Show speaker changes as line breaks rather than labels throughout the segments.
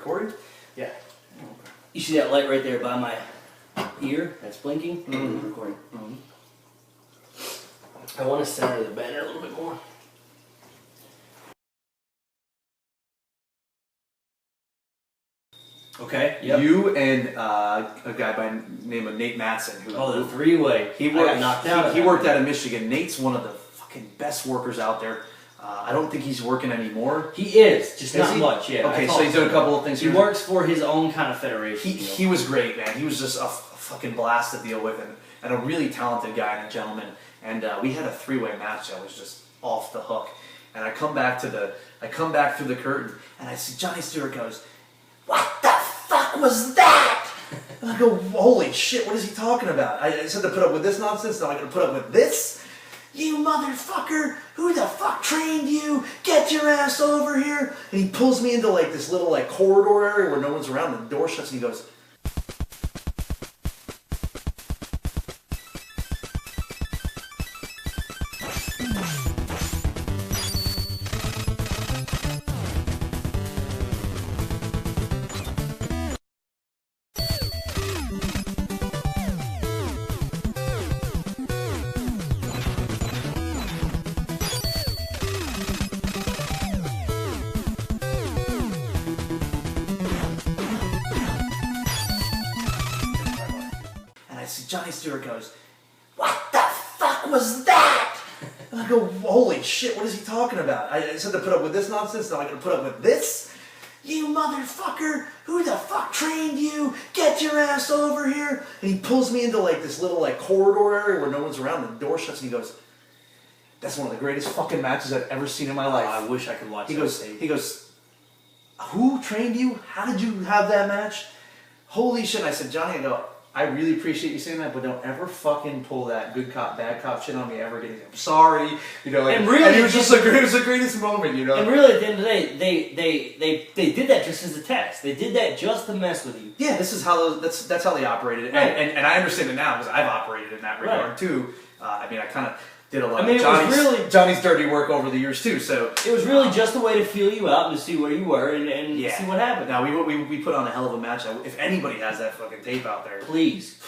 recording?
Yeah.
Oh, okay.
You see that light right there by my ear that's blinking? Mm-hmm. Recording. Mm-hmm. I want to center the banner a little bit more. Okay. Yep.
You and a guy by the name of Nate Matson.
The three-way.
He got knocked out. He worked out of Michigan. Nate's one of the fucking best workers out there. I don't think he's working anymore.
He is, just not much. Yeah.
Okay, so he's doing a couple of things.
He works for his own kind of federation.
He was great, man. He was just a fucking blast to deal with, and a really talented guy and a gentleman. And we had a three-way match that was just off the hook. And I come back through the curtain, and I see Johnny Stewart goes, "What the fuck was that?" And I go, "Holy shit, what is he talking about? I said to put up with this nonsense, now I'm going to put up with this? You motherfucker, who the fuck trained you? Get your ass over here." And he pulls me into like this little like corridor area where no one's around, and the door shuts, and he goes, Johnny Stewart goes, "What the fuck was that?" And I go, "Holy shit, what is he talking about? I said to put up with this nonsense, now I'm going to put up with this? You motherfucker, who the fuck trained you? Get your ass over here." And he pulls me into like this little like corridor area where no one's around, and the door shuts, and he goes, "That's one of the greatest fucking matches I've ever seen in my life."
I wish I could watch
He goes, "Who trained you? How did you have that match?" Holy shit. And I said, "Johnny," I go, "I really appreciate you saying that, but don't ever fucking pull that good cop, bad cop shit on me ever again. I'm sorry." You know, like, and it was just it was the greatest moment, you know.
And really, at the end of the day, they did that just as a test. They did that just to mess with you.
Yeah, this is how that's how they operated,
right.
and I understand it now because I've operated in that regard too. I mean, I kind of did a lot
of
Johnny's dirty work over the years too. So
it was really just a way to feel you out and to see where you were and see what happened.
Now we put on a hell of a match. If anybody has that fucking tape out there,
please.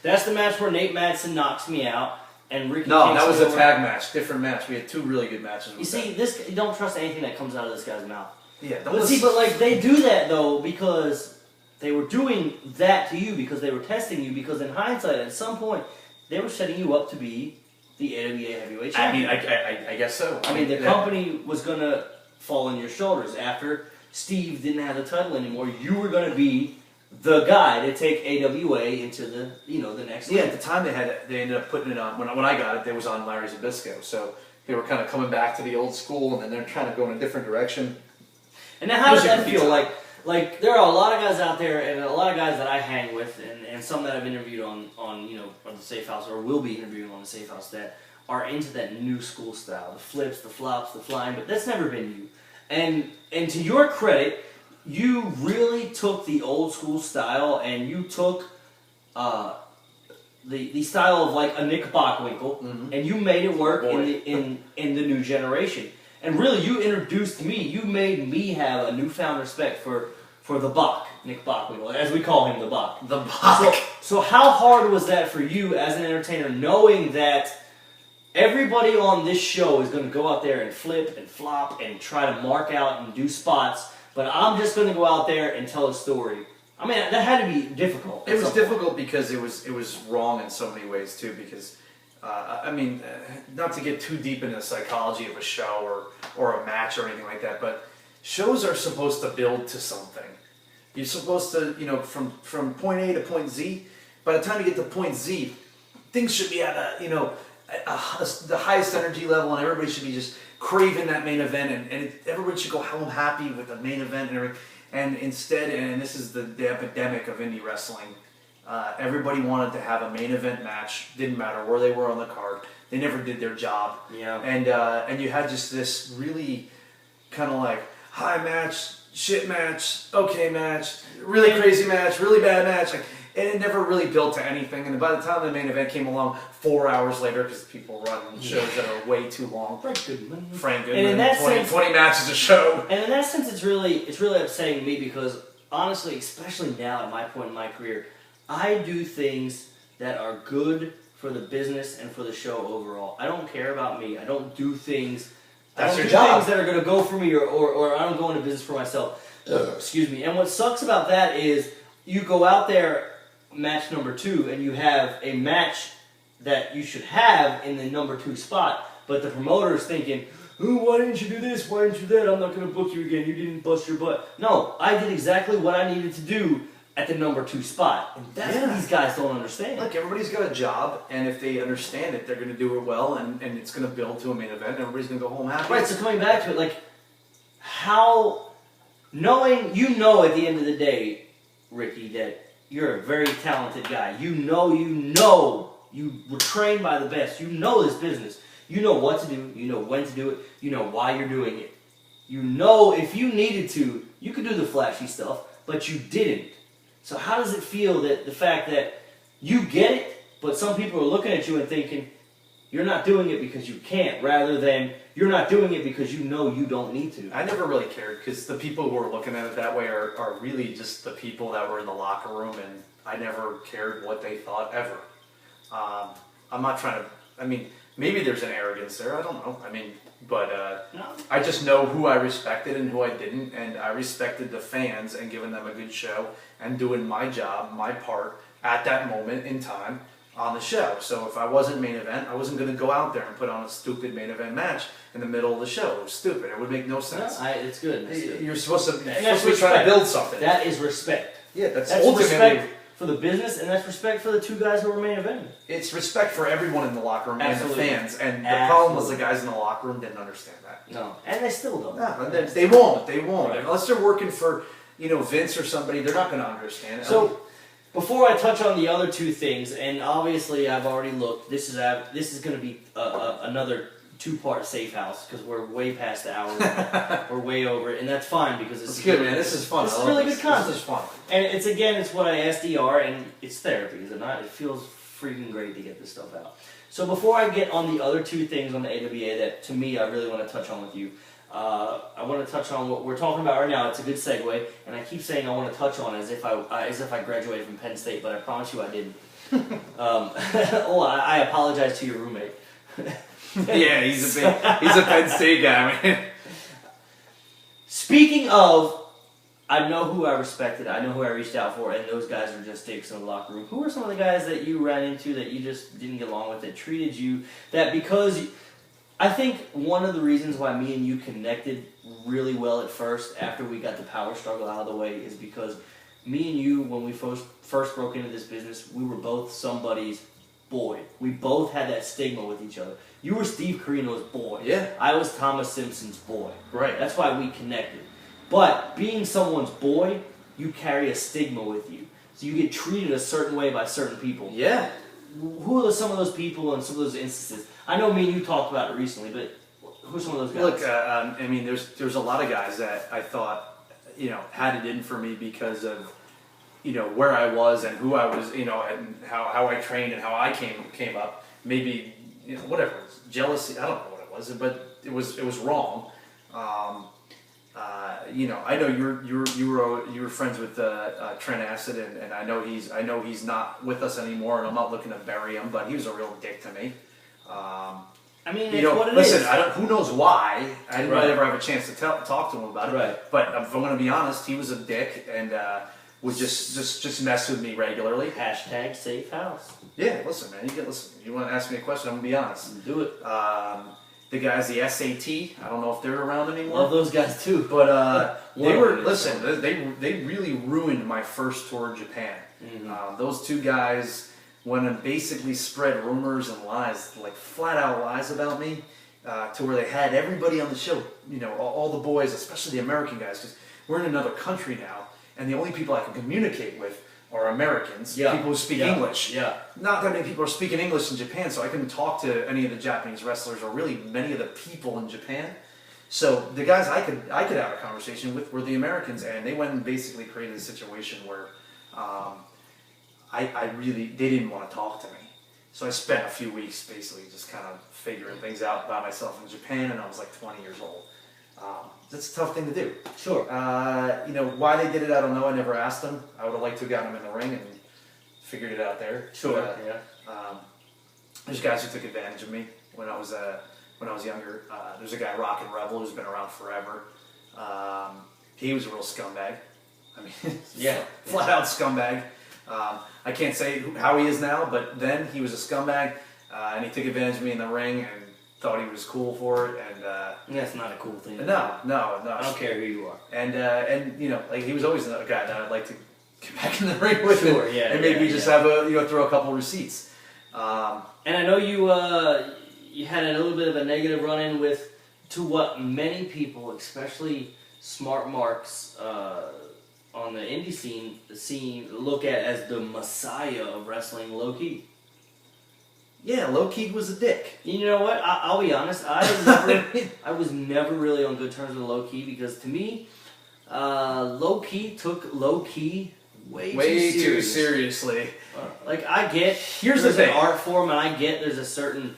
That's the match where Nate Matson knocks me out and Ricky.
No, that was a tag match, different match. We had two really good matches.
You see, you don't trust anything that comes out of this guy's mouth.
Yeah,
but like they do that though because they were doing that to you because they were testing you because in hindsight at some point they were setting you up to be the AWA heavyweight champion.
I mean, I guess so.
I mean, the company was going to fall on your shoulders after Steve didn't have the title anymore. You were going to be the guy to take AWA into the the next.
Yeah, at the time they ended up putting it on when I got it. It was on Larry Zbyszko, so they were kind of coming back to the old school, and then they're trying to go in a different direction.
And now, how does that feel? Like there are a lot of guys out there, and a lot of guys that I hang with, and some that I've interviewed on the Safe House, or will be interviewing on the Safe House, that are into that new school style, the flips, the flops, the flying, but that's never been you. And to your credit, you really took the old school style, and you took the style of like a Nick Bockwinkel, and you made it work in the new generation. And really, you introduced me. You made me have a newfound respect for the Bach, Nick Bockwinkel, as we call him, the Bach.
The Bach.
So how hard was that for you as an entertainer, knowing that everybody on this show is going to go out there and flip and flop and try to mark out and do spots, but I'm just going to go out there and tell a story? I mean, that had to be difficult.
It was difficult because it was wrong in so many ways too. Because I mean, not to get too deep into the psychology of a show or a match or anything like that, but shows are supposed to build to something. You're supposed to, from point A to point Z. By the time you get to point Z, things should be at the highest energy level, and everybody should be just craving that main event, and everybody should go home happy with the main event and everything. And instead, and this is the epidemic of indie wrestling, everybody wanted to have a main event match. Didn't matter where they were on the card. They never did their job.
Yeah.
And you had just this really kind of like high match, shit match, okay match, really crazy match, really bad match. Like and it never really built to anything. And by the time the main event came along 4 hours later, because people run shows that are way too long.
Frank Goodman.
Frank Goodman.
And in that
20 matches a show.
And in that sense, it's really upsetting to me because honestly, especially now at my point in my career, I do things that are good for the business and for the show overall. I don't care about me. I don't do things.
That's
I don't
your
do
job.
things that are going to go for me, or I don't go into business for myself. Excuse me. And what sucks about that is you go out there, match number 2, and you have a match that you should have in the number 2 spot, but the promoter is thinking, "Ooh, why didn't you do this? Why didn't you do that? I'm not going to book you again. You didn't bust your butt." No, I did exactly what I needed to do at the number 2 spot. And that's what these guys don't understand.
Look, everybody's got a job, and if they understand it, they're going to do it well, and it's going to build to a main event, and everybody's going to go home happy.
Right, so coming back to it, like, how, knowing, you know at the end of the day, Ricky, that you're a very talented guy. You know, you were trained by the best. You know this business. You know what to do. You know when to do it. You know why you're doing it. You know if you needed to, you could do the flashy stuff, but you didn't. So how does it feel that the fact that you get it, but some people are looking at you and thinking, you're not doing it because you can't, rather than you're not doing it because you know you don't need to?
I never really cared, because the people who are looking at it that way are really just the people that were in the locker room, and I never cared what they thought, ever. I'm not trying to, I mean, maybe there's an arrogance there, I don't know. I mean, but
No.
I just know who I respected and who I didn't, and I respected the fans and giving them a good show and doing my job, my part, at that moment in time on the show. So if I wasn't main event, I wasn't going to go out there and put on a stupid main event match in the middle of the show. It was stupid. It would make no sense.
No, it's good. It's good.
You're supposed to,
And that's
be trying to
respect.
build something.
That is respect.
Yeah, that's
That's
ultimately...
respect for the business, and that's respect for the 2 guys who were main eventing.
It's respect for everyone in the locker room
Absolutely.
and the fans. And the problem was the guys in the locker room didn't understand that.
No, and they still don't.
No, they won't. They won't.
Right.
Unless they're working for, Vince or somebody, they're not going to understand it.
So, before I touch on the other 2 things, and obviously I've already looked, this is going to be another 2-part safe house, because we're way past the hour. We're way over it, and that's fine, because
it's good, man. This is fun.
This is really good content.
This is fun.
And it's what I asked DR, and it's therapy, is it not? It feels freaking great to get this stuff out. So before I get on the other 2 things on the AWA that, to me, I really want to touch on with you, I want to touch on what we're talking about right now. It's a good segue, and I keep saying I want to touch on it as if I graduated from Penn State, but I promise you I didn't. I apologize to your roommate.
Yeah, he's a Penn State guy, man.
Speaking of, I know who I respected, I know who I reached out for, and those guys are just dicks in the locker room. Who are some of the guys that you ran into that you just didn't get along with, that treated you, that because... I think one of the reasons why me and you connected really well at first, after we got the power struggle out of the way, is because me and you, when we first broke into this business, we were both somebody's boy. We both had that stigma with each other. You were Steve Carino's boy.
Yeah.
I was Thomas Simpson's boy.
Right.
That's why we connected. But being someone's boy, you carry a stigma with you. So you get treated a certain way by certain people.
Yeah.
Who are some of those people and some of those instances? I know me and you talked about it recently, but who are some of those guys?
Look, I mean, there's a lot of guys that I thought, had it in for me because of, where I was and who I was, and how I trained and how I came up. Maybe, whatever, jealousy. I don't know what it was, but it was wrong. I know you were friends with Trent Acid, and I know he's not with us anymore, and I'm not looking to bury him, but he was a real dick to me.
I mean, it's what it is.
Listen, who knows why? I didn't really ever have a chance to talk to him about it.
Right.
But if I'm going to be honest, he was a dick and would just mess with me regularly.
Hashtag safe house.
Yeah, listen, man. You want to ask me a question? I'm going to be honest.
Do it.
The guys, the SAT. I don't know if they're around anymore.
Love those guys too.
But they were. Listen, they really ruined my first tour of Japan.
Mm-hmm.
Those 2 guys went and basically spread rumors and lies, like flat out lies about me, to where they had everybody on the show, all the boys, especially the American guys, because we're in another country now, and the only people I can communicate with are Americans, people who speak English.
Yeah.
Not that many people are speaking English in Japan, so I couldn't talk to any of the Japanese wrestlers or really many of the people in Japan. So the guys I could have a conversation with were the Americans, and they went and basically created a situation where I really, they didn't want to talk to me. So I spent a few weeks basically just kind of figuring things out by myself in Japan, and I was like 20 years old. That's a tough thing to do.
Sure.
You know, why they did it, I don't know. I never asked them. I would have liked to have gotten them in the ring and figured it out there.
Sure.
But, there's guys who took advantage of me when I was younger. There's a guy, Rock and Rebel, who's been around forever. He was a real scumbag. I mean, flat out scumbag. I can't say how he is now, but then he was a scumbag, and he took advantage of me in the ring and thought he was cool for it. And
that's not a cool thing.
No.
I don't care who you are.
And you know, like he was always a guy that I'd like to get back in the ring with.
Sure,
and maybe just have throw a couple receipts.
And I know you had a little bit of a negative run-in with to what many people, especially smart marks on the indie scene, look at as the messiah of wrestling, Lowki.
Yeah, Lowki was a dick.
You know what? I'll be honest. I was never really on good terms with Lowki because to me, Lowki took Lowki way too
seriously.
Like I get
here's the thing,
an art form, and I get there's a certain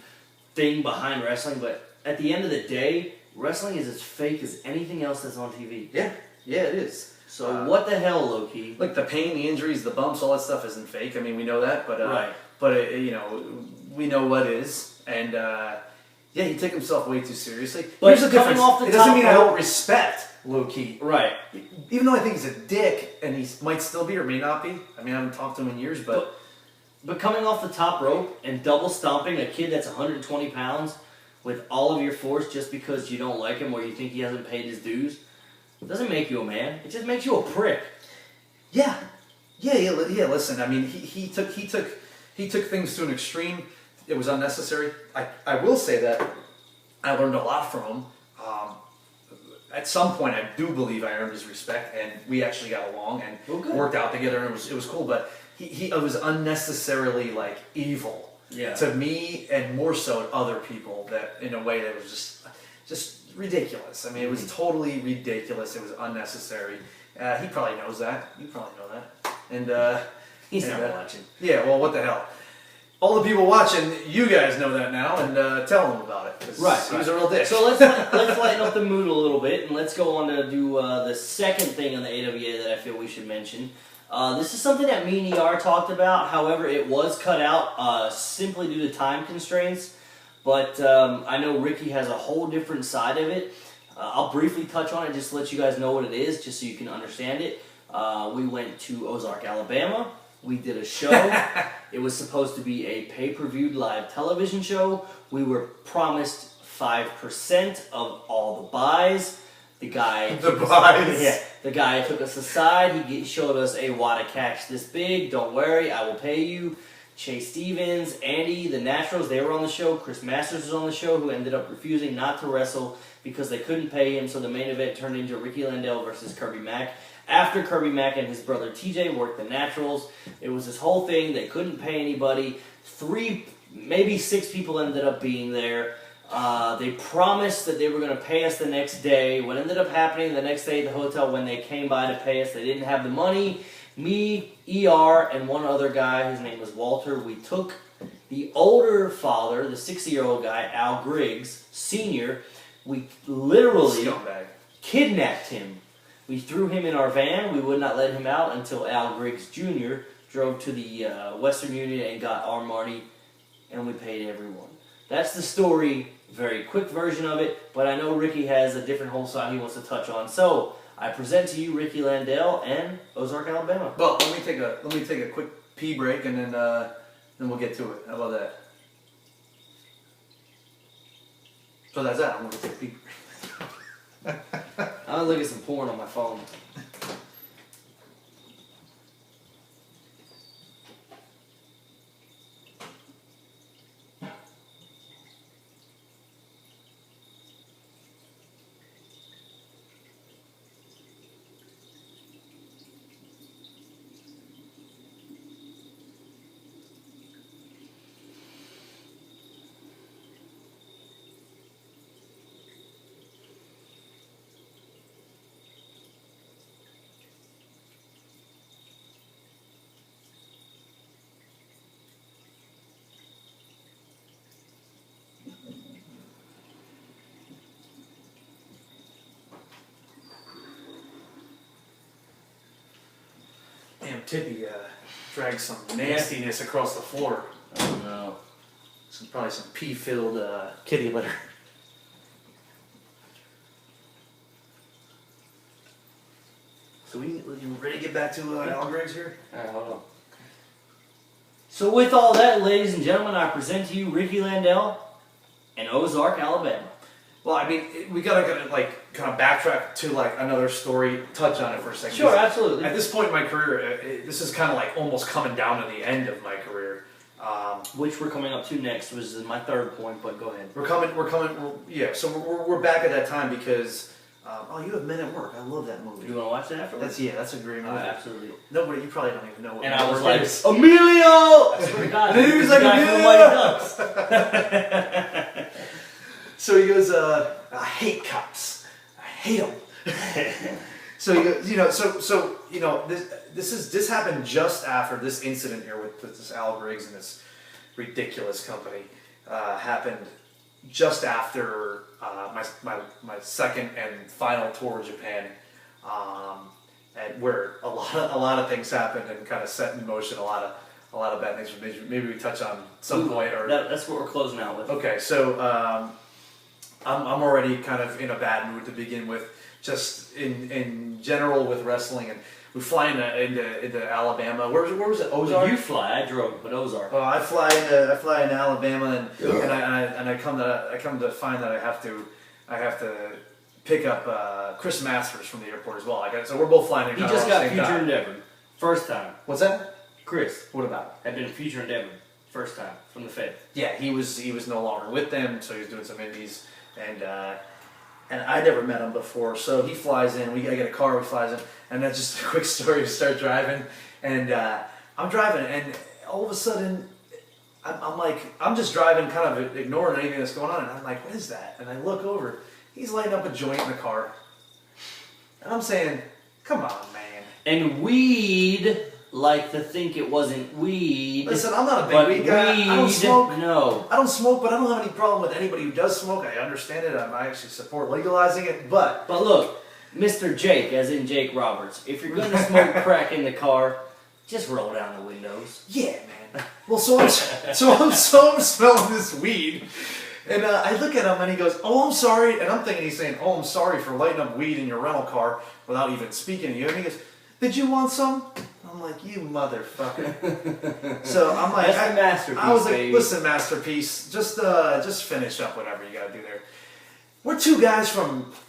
thing behind wrestling, but at the end of the day, wrestling is as fake as anything else that's on TV.
Yeah, it is.
So what the hell, Lowki?
Like the pain, the injuries, the bumps, all that stuff isn't fake. I mean, we know that, but
right.
But you know, we know what is, and he took himself way too seriously.
But
here's the difference. It doesn't mean I don't respect Lowki.
Right.
Even though I think he's a dick, and he might still be or may not be. I mean, I haven't talked to him in years, but
coming off the top rope and double stomping a kid that's 120 pounds with all of your force just because you don't like him or you think he hasn't paid his dues, doesn't make you a man. It just makes you a prick.
Yeah. Listen, I mean, he took things to an extreme. It was unnecessary. I will say that I learned a lot from him. At some point, I do believe I earned his respect, and we actually got along and worked out together, and it was cool. But he was unnecessarily like evil to me, and more so to other people. That in a way that was just ridiculous. I mean, it was totally ridiculous. It was unnecessary. He probably knows that. You probably know that. And
he's not watching.
Yeah. Well, what the hell? All the people watching, you guys know that now, and tell them about it.
Right.
He was a real dick.
So let's lighten up the mood a little bit, and let's go on to do the second thing on the AWA that I feel we should mention. This is something that me and ER talked about. However, it was cut out simply due to time constraints. But I know Ricky has a whole different side of it. I'll briefly touch on it just to let you guys know what it is, just so you can understand it. We went to Ozark, Alabama. We did a show. It was supposed to be a pay-per-view live television show. We were promised 5% of all the buys. The guy took us aside. He showed us a wad of cash this big. Don't worry, I will pay you. Chase Stevens, Andy, the Naturals, they were on the show. Chris Masters was on the show, who ended up refusing not to wrestle because they couldn't pay him. So the main event turned into Ricky Landell versus Kirby Mack. After Kirby Mack and his brother TJ worked the Naturals, it was this whole thing. They couldn't pay anybody. 3, maybe 6 people ended up being there. They promised that they were going to pay us the next day. What ended up happening the next day at the hotel when they came by to pay us, they didn't have the money. Me, ER, and one other guy, his name was Walter, we took the older father, the 60-year-old guy, Al Griggs, Sr., we literally kidnapped him. We threw him in our van. We would not let him out until Al Griggs Jr. drove to the Western Union and got our money, and we paid everyone. That's the story, very quick version of it, but I know Ricky has a different whole side he wants to touch on. So, I present to you Ricky Landell and Ozark, Alabama.
Well, let me take a quick pee break, and then we'll get to it. How about that? So that's that. I'm gonna take a pee break.
I'm gonna look at some porn on my phone.
Tippy dragged some nastiness across the floor.
Oh no.
Probably some pee-filled kitty litter. So you ready to get back to Al Griggs here?
Alright, hold on. So with all that, ladies and gentlemen, I present to you Ricky Landell and Ozark, Alabama.
Well, I mean, we gotta like kind of backtrack to like another story, touch on it for a second.
Sure, absolutely.
At this point in my career, this is kind of like almost coming down to the end of my career.
Which we're coming up to next, which is my third point, but go ahead.
So we're back at that time because, you have Men at Work. I love that movie.
You want to watch that afterwards?
That's a great movie.
Absolutely.
Nobody, you probably don't even know what.
And
Men
I
at
was
Work
like,
is.
Emilio! I swear to God,
And he was like,
the guy from the Mighty Ducks.
So he goes, I hate cops. I hate them. So he goes, this happened just after this incident here with this Al Griggs and this ridiculous company happened just after my second and final tour of Japan, and where a lot of things happened and kind of set in motion a lot of bad things. Maybe we touch on some point or
that's what we're closing out with.
Okay, so I'm already kind of in a bad mood to begin with, just in general with wrestling, and we fly into Alabama. Where was it? Ozark.
Well, you fly. I drove, but Ozark.
Oh, I fly into Alabama, and I come to find that I have to pick up Chris Masters from the airport as well. So we're both flying in.
He just got Future Endeavor, first time.
What's that?
Chris,
What about?
had been Future Endeavor, first time from the Fed.
Yeah, he was no longer with them, so he was doing some indies, and I never met him before. So he flies in. I get a car. He flies in, and that's just a quick story. We start driving, and I'm driving, and all of a sudden, I'm just driving, kind of ignoring anything that's going on, and I'm like, what is that? And I look over. He's lighting up a joint in the car, and I'm saying, come on, man.
And weed. Like to think it wasn't weed.
Listen, I'm not a big weed guy. I don't smoke.
No.
I don't smoke, but I don't have any problem with anybody who does smoke. I understand it. I actually support legalizing it, but
look, Mr. Jake, as in Jake Roberts, if you're gonna smoke crack in the car, just roll down the windows.
Yeah, man. Well, so I'm smelling this weed, and I look at him and he goes, "Oh, I'm sorry," and I'm thinking he's saying, "Oh, I'm sorry for lighting up weed in your rental car," without even speaking to you. And he goes, "Did you want some?" I'm like, you motherfucker. So I'm like,
that's the masterpiece.
I was like,
baby.
listen, masterpiece, just finish up whatever you gotta do there. We're two guys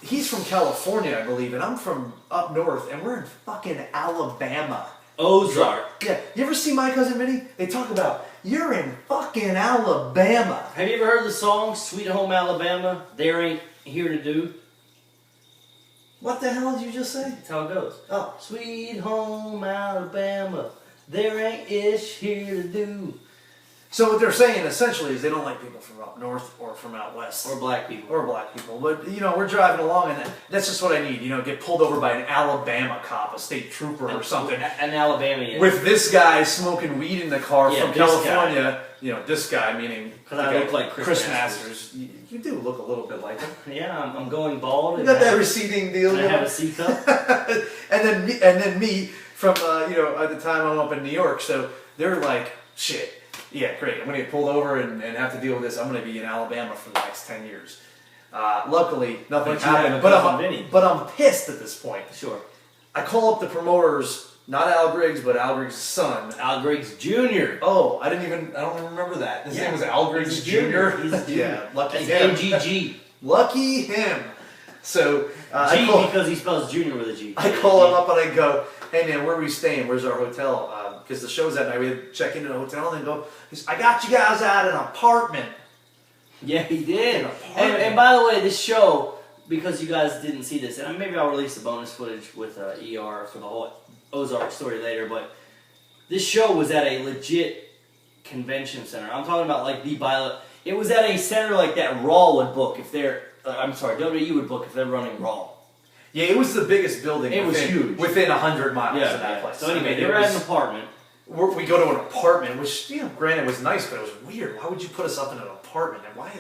he's from California, I believe, and I'm from up north, and we're in fucking Alabama.
Ozark.
Yeah, you ever see My Cousin Vinny? They talk about, you're in fucking Alabama.
Have you ever heard the song Sweet Home Alabama? There ain't here to do.
What the hell did you just say?
That's how it goes.
Oh.
Sweet home Alabama, there ain't ish here to do.
So what they're saying essentially is they don't like people from up north or from out west.
Or black people.
Or black people. But, we're driving along and that's just what I need. Get pulled over by an Alabama cop, a state trooper or something.
An Alabamian.
With this guy smoking weed in the car from
this
California. This guy, meaning...
Because I look like
Chris Masters. You do look a little bit like him.
Yeah, I'm going bald.
You got that receding deal.
And I have a C cup.
and then me from, at the time I'm up in New York. So they're like, shit. Yeah, great. I'm going to get pulled over and have to deal with this. I'm going to be in Alabama for the next 10 years. Luckily, nothing happened. But I'm pissed at this point.
Sure.
I call up the promoters, not Al Griggs, but Al Griggs' son.
Al Griggs Jr.
Oh, I don't even remember that. His name was Al Griggs Jr.
He's a junior.
Yeah, lucky
That's
him.
AGG.
Lucky him. So,
because he spells junior with a G.
I call him up and I go, hey man, where are we staying? Where's our hotel? Because the show's that night. We had to check into the hotel and then go, I got you guys out an apartment.
Yeah, he did. And by the way, this show, because you guys didn't see this, and maybe I'll release the bonus footage with ER for the whole Ozark story later, but this show was at a legit convention center. I'm talking about like it was at a center like that Raw would book if they're, WWE would book if they're running Raw.
Yeah, it was the biggest building.
It was huge.
Within 100 miles of that place.
So anyway, they were at an apartment.
We go to an apartment, which, granted was nice, but it was weird. Why would you put us up in an apartment? And why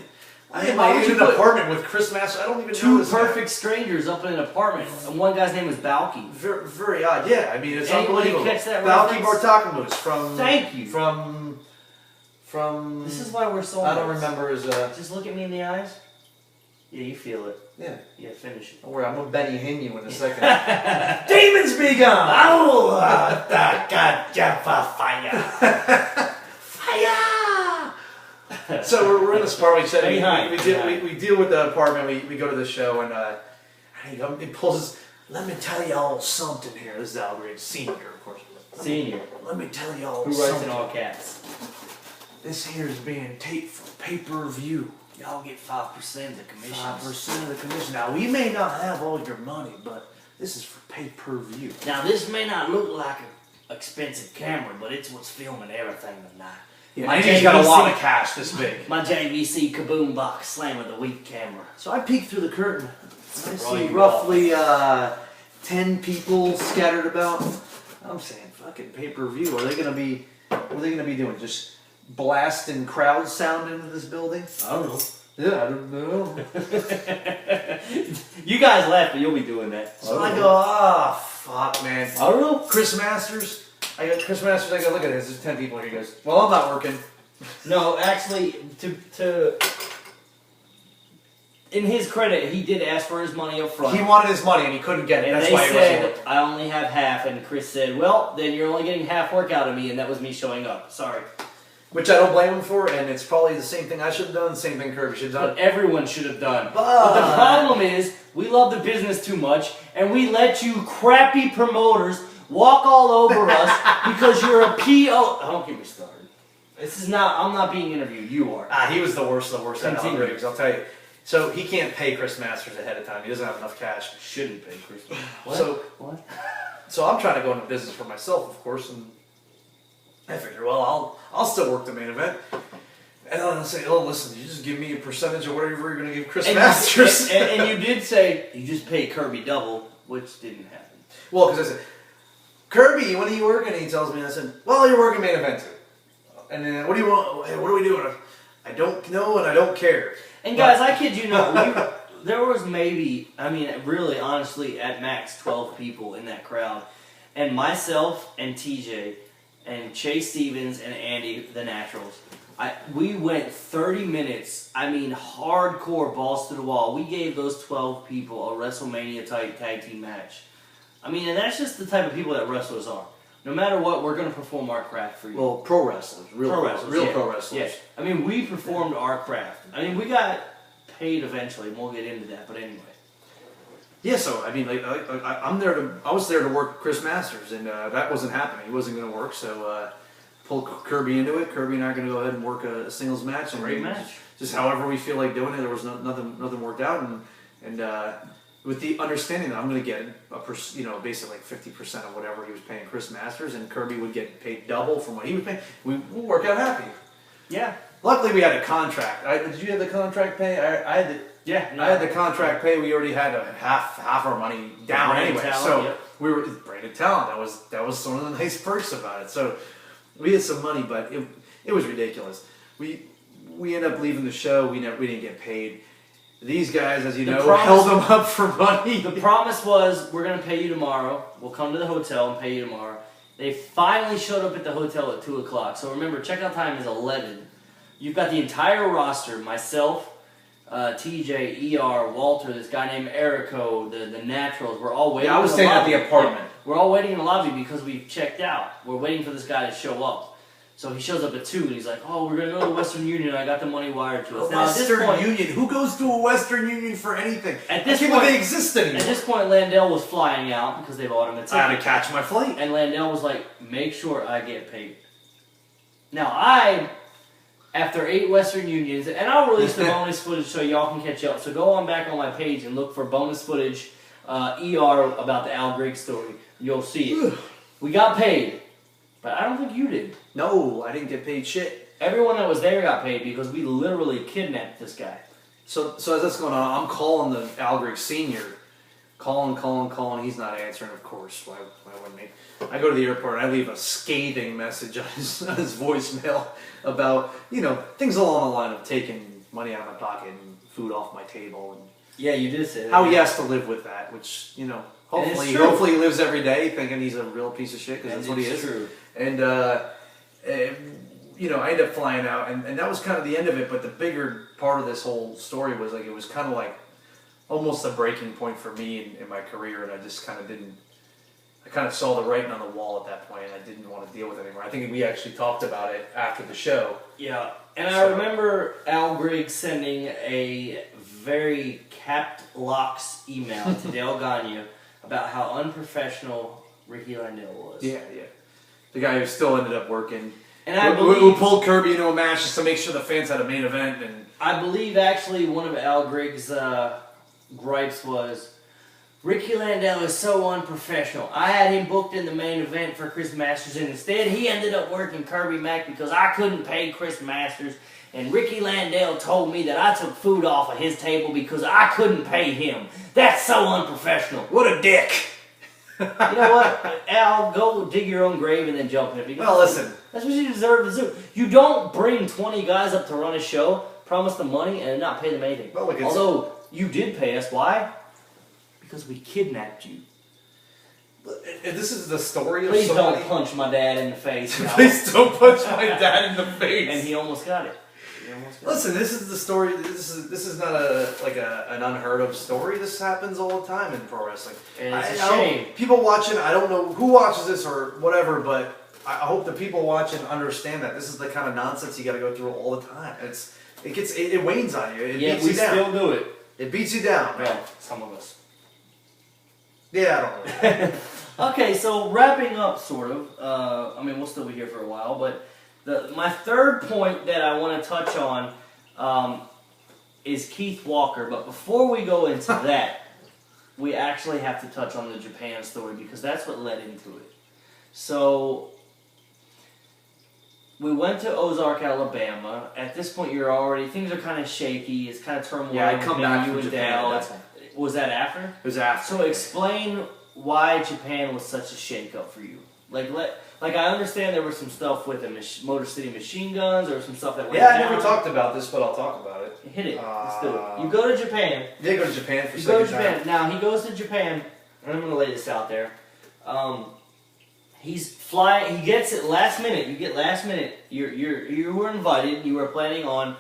am
why
I
would
in
you
an
put
apartment with Chris Masters? I don't even know
two
this guy.
perfect strangers up in an apartment, and one guy's name is Balky.
Very, very odd. Yeah, I mean, it's
Anybody
unbelievable.
catch that
Balky
reference?
Bartakamus from.
Thank you.
From.
This is why we're so.
I don't remember his.
Just look at me in the eyes. Yeah, you feel it.
Yeah.
Yeah, finish it.
Don't worry, I'm gonna Benny Hinn you in a second. Demons be gone!
Oh, gotcha for fire! Fire!
So we're in this apartment. We said
Behind.
we deal with the apartment. We go to the show and he pulls. Let me tell y'all something here. This is Al Green, senior, of course.
Senior.
Let me tell y'all
Who
something.
writes in all caps?
This here is being taped for pay-per-view.
Y'all get 5% of the commission.
5% of the commission. Now we may not have all your money, but this is for pay-per-view.
Now this may not look like an expensive camera, but it's what's filming everything tonight.
Yeah,
My
and he's got a lot of
JVC
cash this big.
My JVC Kaboom Box Slam of the Week camera.
So I peek through the curtain. I
Roll
see
your
roughly 10 people scattered about. I'm saying, fucking pay-per-view. What are they gonna be doing? Just blasting crowd sound into this building?
I don't know.
Yeah, I don't know.
You guys laugh, but you'll be doing that.
So I go, fuck, man.
I don't know.
Chris Masters. I go, look at this. There's 10 people here. He goes, well, I'm not working.
No, actually, to in his credit, he did ask for his money up front.
He wanted his money and he couldn't get it.
And
That's
they
why he wasn't
said,
working.
I only have half, and Chris said, well, then you're only getting half work out of me, and that was me showing up. Sorry.
Which I don't blame him for, and it's probably the same thing I should have done, the same thing Kirby should have
But
done.
everyone should have done. But the problem is, we love the business too much, and we let you crappy promoters walk all over us because you're a PO. Don't get me started. This is not, I'm not being interviewed, you are.
He was the worst of the worst at
Continue.
ratings, I'll tell you. So he can't pay Chris Masters ahead of time. He doesn't have enough cash.
Shouldn't pay Chris. What?
So I'm trying to go into business for myself, of course, and I figure, well, I'll still work the main event. And then I'll say, oh, listen, you just give me a percentage of whatever you're going to give Chris Masters.
And you did say you just pay Kirby double, which didn't happen.
Well, because I said, Kirby, when are you working? And he tells me, I said, well, you're working main event too. And then, what do you want? Hey, what are we doing? I don't know and I don't care.
And guys, I kid you not, there was maybe, I mean, really, honestly, at max 12 people in that crowd. And myself and TJ and Chase Stevens and Andy, the Naturals, we went 30 minutes, I mean, hardcore balls to the wall. We gave those 12 people a WrestleMania-type tag team match. I mean, and that's just the type of people that wrestlers are. No matter what, we're going to perform our craft for you.
Well, pro wrestlers. Real
pro wrestlers.
yeah.
pro wrestlers.
Yeah. I mean, we performed our craft. I mean, we got paid eventually, and we'll get into that, but anyway.
Yeah, so I mean, I was there to work Chris Masters, and that wasn't happening. He wasn't going to work, so pull Kirby into it. Kirby and I are going to go ahead and work a singles match. And
Great match.
Just however we feel like doing it. There was nothing worked out, and with the understanding that I'm going to get basically like 50% of whatever he was paying Chris Masters, and Kirby would get paid double from what he was paying. We'll work out happy.
Yeah.
Luckily, we had a contract. Did you have the contract pay? I had the.
Yeah.
I had the contract pay. We already had half our money down
Branded
anyway.
talent,
So
yep.
we were branded talent. That was one of the nice perks about it. So we had some money, but it was ridiculous. We ended up leaving the show. We didn't get paid. These guys, as you know, held them up for money.
The promise was, we're going to pay you tomorrow. We'll come to the hotel and pay you tomorrow. They finally showed up at the hotel at 2 o'clock. So remember, checkout time is 11. You've got the entire roster, myself, TJ, ER, Walter, this guy named Erico, the Naturals. We're all waiting.
Yeah, I was staying at the apartment.
Yeah, we're all waiting in the lobby because we've checked out. We're waiting for this guy to show up. So he shows up at 2 and he's like, oh, we're going to go to Western Union. I got the money wired to us. Now, at this
Western
point,
Union. Who goes to a Western Union for anything?
At this
I can't
point-
believe they exist anymore.
At this point, Landell was flying out because they bought him a ticket.
I had to catch my flight.
And Landell was like, make sure I get paid. Now, after 8 Western Unions, and I'll release the bonus footage so y'all can catch up. So go on back on my page and look for bonus footage, ER, about the Al Griggs story. You'll see it. We got paid, but I don't think you did.
No, I didn't get paid shit.
Everyone that was there got paid because we literally kidnapped this guy.
So as that's going on, I'm calling the Al Griggs Senior. Calling. He's not answering, of course. Why wouldn't he? I go to the airport and I leave a scathing message on his voicemail about, things along the line of taking money out of my pocket and food off my table, and
Yeah, you did say that.
how he has to live with that, which, you know, hopefully he lives every day thinking he's a real piece of shit, because that's what he is.
True.
And, you know, I ended up flying out, and that was kind of the end of it, but the bigger part of this whole story was, like, it was kind of like almost a breaking point for me in my career, and I just kind of didn't, I kind of saw the writing on the wall at that point, and I didn't want to deal with it anymore. I think we actually talked about it after the show.
Yeah, and I remember Al Griggs sending a very capped locks email to Dale Gagne about how unprofessional Ricky Landell was.
Yeah. The guy who still ended up working.
And I
who
believe,
pulled Kirby into a match just to make sure the fans had a main event. And
I believe actually one of Al Griggs' gripes was, Ricky Landell is so unprofessional. I had him booked in the main event for Chris Masters, and instead he ended up working Kirby Mack because I couldn't pay Chris Masters. And Ricky Landell told me that I took food off of his table because I couldn't pay him. That's so unprofessional.
what a dick!
You know what, Al, go dig your own grave and then jump in it. Because
Well, listen.
that's what you deserve to do. You don't bring 20 guys up to run a show, promise them money, and not pay them anything.
Well, look,
Although, you did pay us. Why? Because we kidnapped you.
This is the story of
Please
somebody.
don't punch my dad in the face. Al.
Please don't punch my dad in the face.
And he almost got it.
Listen, this is the story. This is not an unheard of story. This happens all the time in pro wrestling.
And it's
I
a shame.
People watching, I don't know who watches this or whatever, but I hope the people watching understand that this is the kind of nonsense you got to go through all the time. It wanes on you. It
Yeah,
beats
we
you down.
still do it.
It beats you down, man.
Well, some of us.
Yeah, I don't know.
Okay, so wrapping up, sort of. I mean, we'll still be here for a while, but my third point that I want to touch on is Keith Walker. But before we go into that, we actually have to touch on the Japan story because that's what led into it. So we went to Ozark, Alabama. At this point, things are kind of shaky. It's kind of turmoil.
Yeah, I come back
you
from
and
Japan.
Dale. Was that after?
It was after.
So explain why Japan was such a shakeup for you. Like I understand there was some stuff with the Motor City Machine Guns. There was some stuff that went
Yeah,
down.
I never talked about this, but I'll talk about it.
Hit it. Let's do it. You go to Japan.
Yeah, go to Japan for a
You
second
go to Japan.
time.
Now he goes to Japan, and I'm going to lay this out there. He's flying. He gets it last minute. You get last minute. You were invited. You were planning on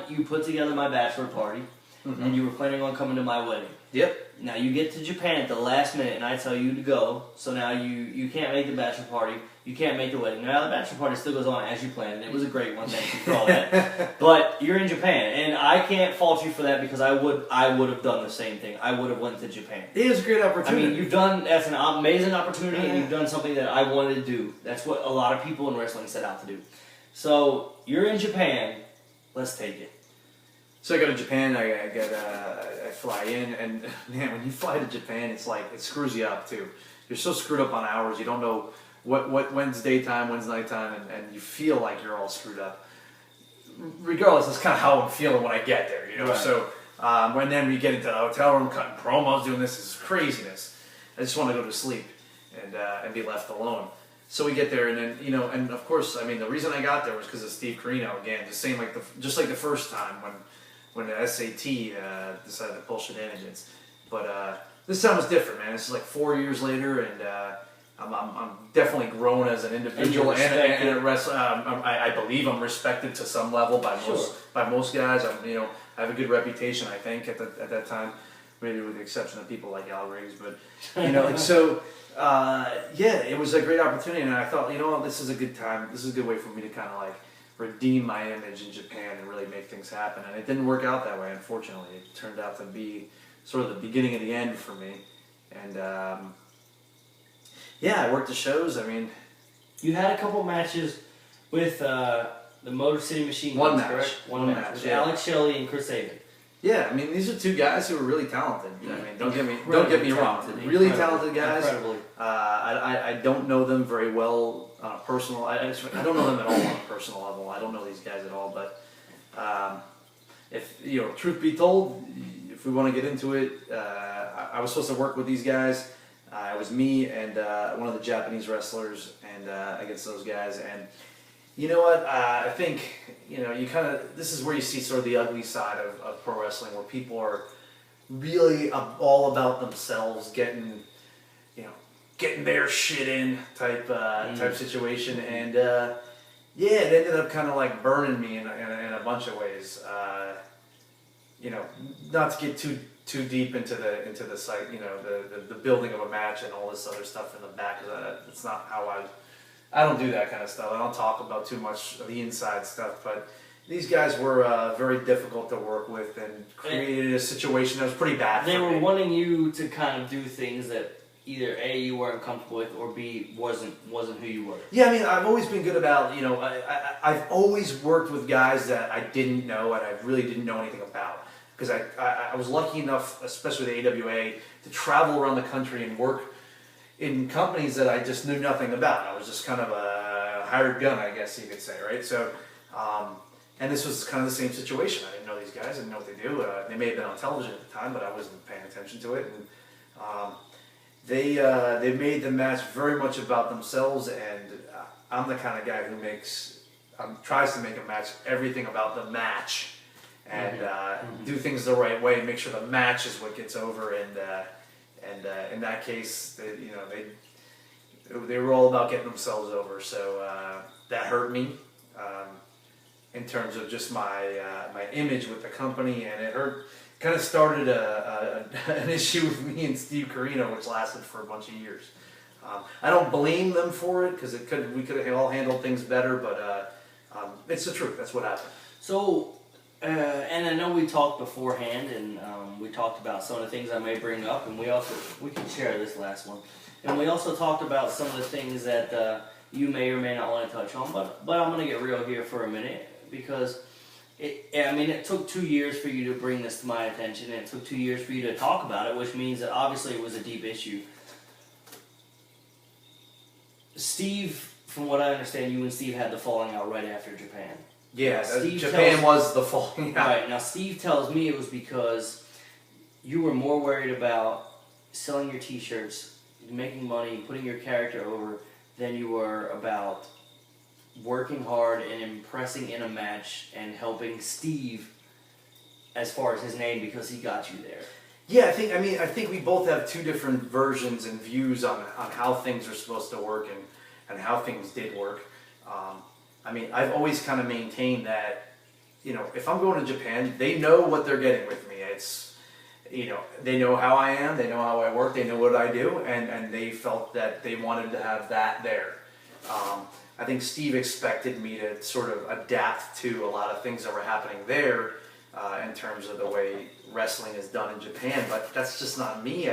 you put together my bachelor party, and you were planning on coming to my wedding.
Yep.
Now you get to Japan at the last minute, and I tell you to go. So now you can't make the bachelor party. You can't make the wedding. Now the bachelor party still goes on as you planned, and it was a great one. Thank you for all that. But you're in Japan, and I can't fault you for that because I would have done the same thing. I would have went to Japan.
It is a great
I
opportunity.
mean, that's an amazing opportunity, and you've done something that I wanted to do. That's what a lot of people in wrestling set out to do. So you're in Japan. Let's take it.
So I go to Japan, I fly in, and man, when you fly to Japan, it's like, it screws you up too. You're so screwed up on hours, you don't know when's daytime, when's nighttime, and you feel like you're all screwed up. Regardless, that's kind of how I'm feeling when I get there, you know.
Right.
So when then we get into the hotel room, cutting promos, doing this is craziness. I just want to go to sleep and be left alone. So we get there, and then, you know, and of course, I mean, the reason I got there was because of Steve Carino again, just like the first time when the SAT decided to pull shenanigans. But this time was different, man. This is like 4 years later, and I'm definitely grown as an individual and a wrestler. I believe I'm respected to some level by most guys. I have a good reputation, I think, at that time, maybe with the exception of people like Al Riggs. But it was a great opportunity, and I thought, you know what, this is a good time. This is a good way for me to kind of like redeem my image in Japan and really make things happen. And it didn't work out that way, unfortunately. It turned out to be sort of the beginning of the end for me. And I worked the shows. I mean,
You had a couple matches with the Motor City Machine Guns,
One match.
correct?
One match,
with
yeah.
Alex Shelley and Chris Sabin.
yeah, I mean, these are two guys who are really talented. I mean, don't get me
Incredibly
wrong.
talented.
Really
Incredibly.
talented guys.
Incredibly.
I don't know them very well on a personal. I don't know them at all on a personal level. I don't know these guys at all. But if truth be told, if we want to get into it, I was supposed to work with these guys. It was me and one of the Japanese wrestlers, and against those guys. And You know what? I think this is where you see sort of the ugly side of pro wrestling, where people are really all about themselves, getting their shit in type situation, and it ended up kind of like burning me in a bunch of ways. Not to get too deep into the site, the building of a match and all this other stuff in the back. That's not how I don't do that kind of stuff. I don't talk about too much of the inside stuff, but these guys were very difficult to work with and created a situation that was pretty bad.
They were wanting you to kind of do things that either A, you weren't comfortable with, or B, wasn't who you were. Yeah,
I mean, I've always been good about, I've always worked with guys that I didn't know and I really didn't know anything about. Because I was lucky enough, especially with the AWA, to travel around the country and work in companies that I just knew nothing about. I was just kind of a hired gun, I guess you could say, right? So, and this was kind of the same situation. I didn't know these guys, I didn't know what they do. They may have been on television at the time, but I wasn't paying attention to it. And they made the match very much about themselves, and I'm the kind of guy who tries to make a match everything about the match, and do things the right way, make sure the match is what gets over, and in that case, they were all about getting themselves over. So that hurt me in terms of just my image with the company, and it hurt. Kind of started an issue with me and Steve Carino, which lasted for a bunch of years. I don't blame them for it, because we could have all handled things better, but it's the truth. That's what happened.
So, and I know we talked beforehand, and we talked about some of the things I may bring up, and we can share this last one. And we also talked about some of the things that you may or may not want to touch on, but I'm going to get real here for a minute, because it took 2 years for you to bring this to my attention, and it took 2 years for you to talk about it, which means that obviously it was a deep issue. Steve, from what I understand, you and Steve had the falling out right after Japan.
Yeah, Japan was the falling out.
Right, now Steve tells me it was because you were more worried about selling your t-shirts, making money, putting your character over, than you were about working hard and impressing in a match and helping Steve as far as his name, because he got you there.
Yeah, I think we both have two different versions and views on how things are supposed to work and how things did work. I've always kind of maintained that, if I'm going to Japan, they know what they're getting with me. It's, they know how I am, they know how I work, they know what I do, and they felt that they wanted to have that there. I think Steve expected me to sort of adapt to a lot of things that were happening there in terms of the way wrestling is done in Japan, but that's just not me.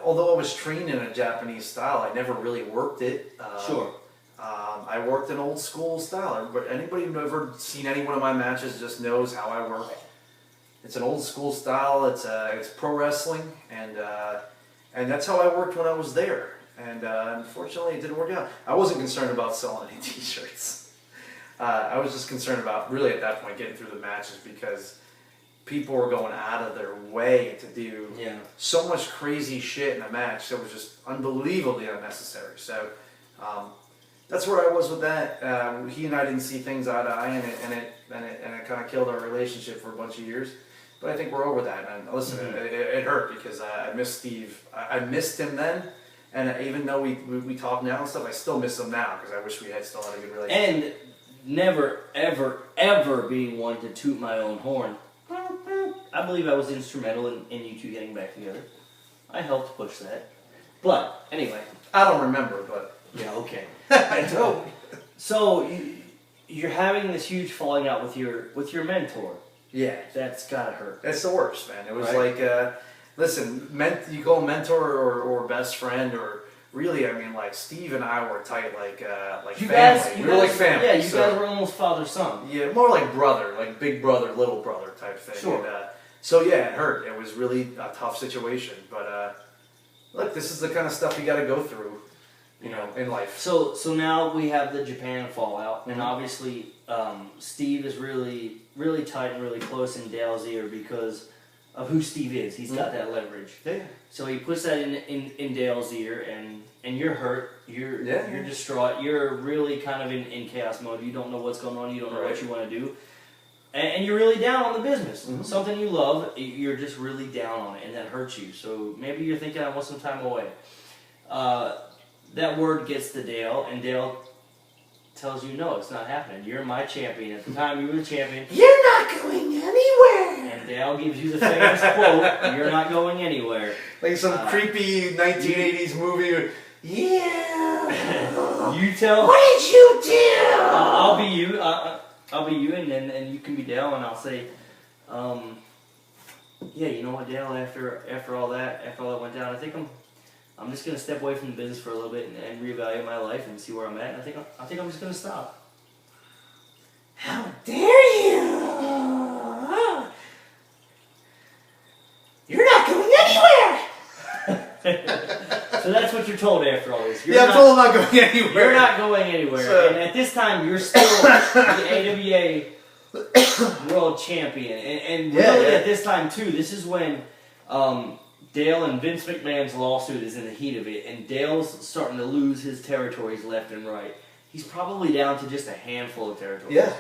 Although I was trained in a Japanese style, I never really worked it.
Sure.
I worked an old school style. Anybody who's ever seen any one of my matches just knows how I work. It's an old school style. It's pro wrestling, and that's how I worked when I was there. And unfortunately, it didn't work out. I wasn't concerned about selling any t-shirts. I was just concerned about, really at that point, getting through the matches, because people were going out of their way to do so much crazy shit in a match that was just unbelievably unnecessary. So that's where I was with that. He and I didn't see things eye to eye, and it kind of killed our relationship for a bunch of years. But I think we're over that. And listen, it hurt, because I missed Steve. I missed him then. And even though we talk now and stuff, I still miss them now, because I wish we had still had a good relationship.
And never, ever, ever being one to toot my own horn. I believe I was instrumental in you two getting back together. I helped push that. But, anyway.
I don't remember, but...
Yeah, okay.
I don't.
So, you're having this huge falling out with your mentor.
Yeah.
That's gotta hurt.
It's the worst, man. It was like... Listen, you call mentor or best friend, or really, Steve and I were tight, like family. We were like family.
Yeah, you guys were almost father-son.
Yeah, more like brother, like big brother, little brother type thing.
Sure.
And, so yeah, it hurt. It was really a tough situation. But look, this is the kind of stuff you got to go through, in life.
So now we have the Japan fallout, and obviously Steve is really, really tight and really close in Dale's ear, because of who Steve is. He's got that leverage.
Yeah.
So he puts that in Dale's ear, and you're hurt. You're distraught. You're really kind of in chaos mode. You don't know what's going on. You don't know what you want to do. And you're really down on the business. Mm-hmm. Something you love, you're just really down on it, and that hurts you. So maybe you're thinking, I want some time away. That word gets to Dale, and Dale tells you, no, it's not happening. You're my champion. At the time, you were the champion.
You're not going anywhere.
And Dale gives you the famous quote, you're not going anywhere.
Like some creepy 1980s movie.
Yeah.
You tell.
What did you do?
I'll be you. I'll be you, and you can be Dale, and I'll say, yeah, you know what, Dale? After all that went down, I think I'm just gonna step away from the business for a little bit and reevaluate my life and see where I'm at. And I think I'm just gonna stop.
How dare you? You're not going anywhere.
So that's what you're told after all this.
I'm told I'm not going anywhere.
You're not going anywhere.
So,
and at this time, you're still the AWA World Champion. And really at this time, too, this is when Dale and Vince McMahon's lawsuit is in the heat of it. And Dale's starting to lose his territories left and right. He's probably down to just a handful of territories.
Yeah.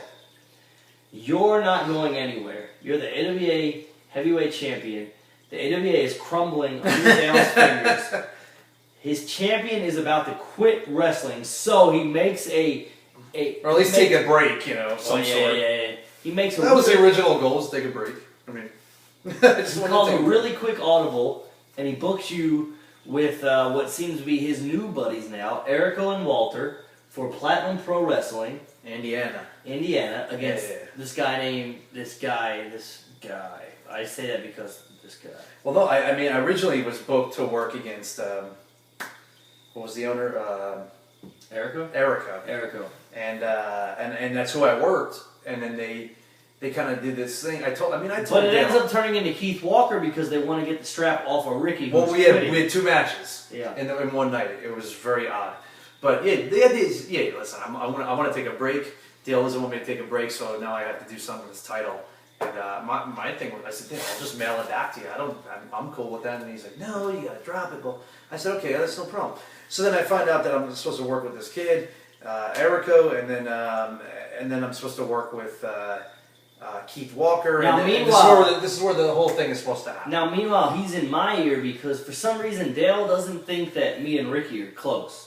You're not going anywhere. You're the AWA Heavyweight Champion. The AWA is crumbling under Dale's fingers. His champion is about to quit wrestling, so he makes
or at least take a break, some sort.
Yeah. He makes
that was the original goal, was take a break. I mean,
he calls a really quick audible, and he books you with what seems to be his new buddies now, Erico and Walter, for Platinum Pro Wrestling.
Indiana,
against this guy. I say that because this guy.
Well, no, I mean, I originally was booked to work against, what was the owner?
Erico.
And that's who I worked. And then they kind of did this thing. I told
But it
Dale,
ends up turning into Keith Walker because they want to get the strap off of Ricky.
Well, we had 2 matches.
Yeah.
In one night. It was very odd. But yeah, the idea is, listen, I want to take a break. Dale doesn't want me to take a break, so now I have to do something with this title. And my thing was, I said, Dale, I'll just mail it back to you. I'm cool with that. And he's like, no, you gotta drop it. Well, I said, okay, that's no problem. So then I find out that I'm supposed to work with this kid, Erico, and then I'm supposed to work with Keith Walker.
Now,
and
meanwhile,
this is where the whole thing is supposed to happen.
Now, meanwhile, he's in my ear because for some reason Dale doesn't think that me and Ricky are close.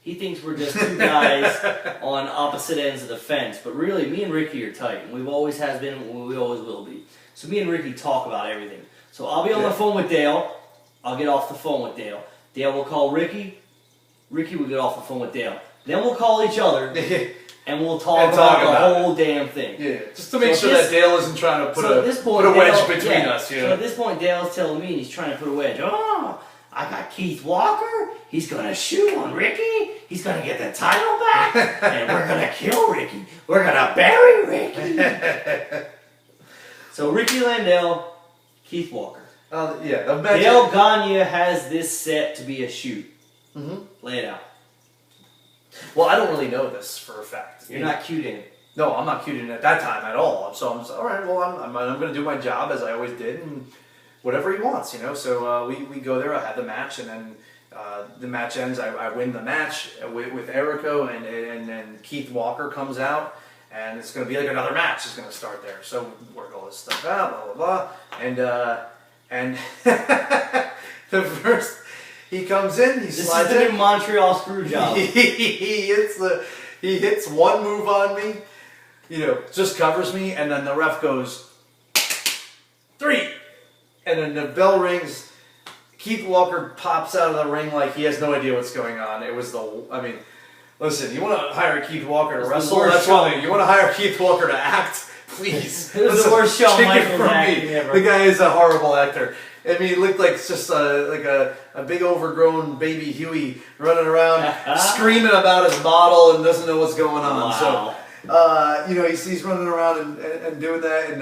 He thinks we're just 2 guys on opposite ends of the fence, but really, me and Ricky are tight, and we've always has been, and we always will be. So me and Ricky talk about everything. So I'll be on the phone with Dale. I'll get off the phone with Dale. Dale will call Ricky. Ricky will get off the phone with Dale. Then we'll call each other, and we'll talk about the whole damn thing.
Yeah, just to make sure that Dale isn't trying to put a wedge between us.
So at this point, Dale's telling me he's trying to put a wedge. Oh, I got Keith Walker. He's going to shoot on Ricky. He's going to get the title back. And we're going to kill Ricky. We're going to bury Ricky. So Ricky Landell, Keith Walker. Dale Gagne has this set to be a shoot. Mm-hmm. Lay it out.
Well, I don't really know this for a fact.
You're not cued in.
No, I'm not cued in at that time at all. So I'm all right. Well, I'm going to do my job as I always did, and whatever he wants, So we go there. I have the match, and then the match ends. I win the match with Erico, and then Keith Walker comes out, and it's going to be like another match is going to start there. So work all this stuff out, blah blah blah, and the first he comes in, he slides in.
This is the new Montreal screw job.
He hits one move on me, just covers me, and then the ref goes 3. And then the bell rings. Keith Walker pops out of the ring like he has no idea what's going on. It was listen, you want to hire Keith Walker to wrestle? That's one thing. You want to hire Keith Walker to act? Please.
It was the worst show Michael's acting ever.
The guy is a horrible actor. I mean, he looked like just like a big overgrown baby Huey running around screaming about his model and doesn't know what's going on.
Wow.
So, he's running around and doing that. And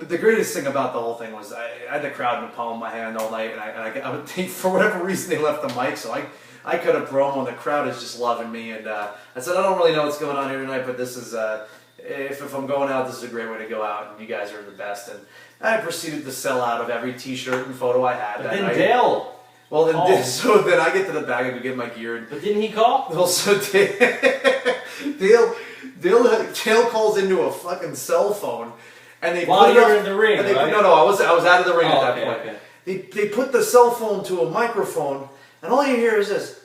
the greatest thing about the whole thing was I had the crowd in the palm of my hand all night, and I would think for whatever reason they left the mic, so I cut a promo, and the crowd is just loving me. And I said, I don't really know what's going on here tonight, but this is if I'm going out, this is a great way to go out, and you guys are the best. And I proceeded to sell out of every T-shirt and photo I had.
But then Dale.
Well, then I get to the back and go get my gear. And,
but didn't he call?
well, so Dale calls into a fucking cell phone, and they
while
put
you were
it
in the ring. Right?
No, I was out of the ring at that point.
Okay.
They put the cell phone to a microphone, and all you hear is this.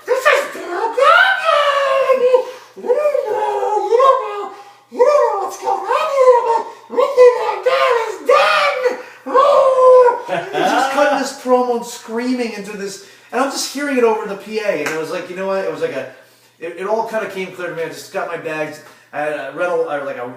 This is Dale Gagnon! You don't know what's going on here, but Ricky Landell is done! He's just cutting this promo and screaming into this, and I'm just hearing it over the PA, and it was like, you know what? It was like it all kind of came clear to me. I just got my bags. I had a rental, like a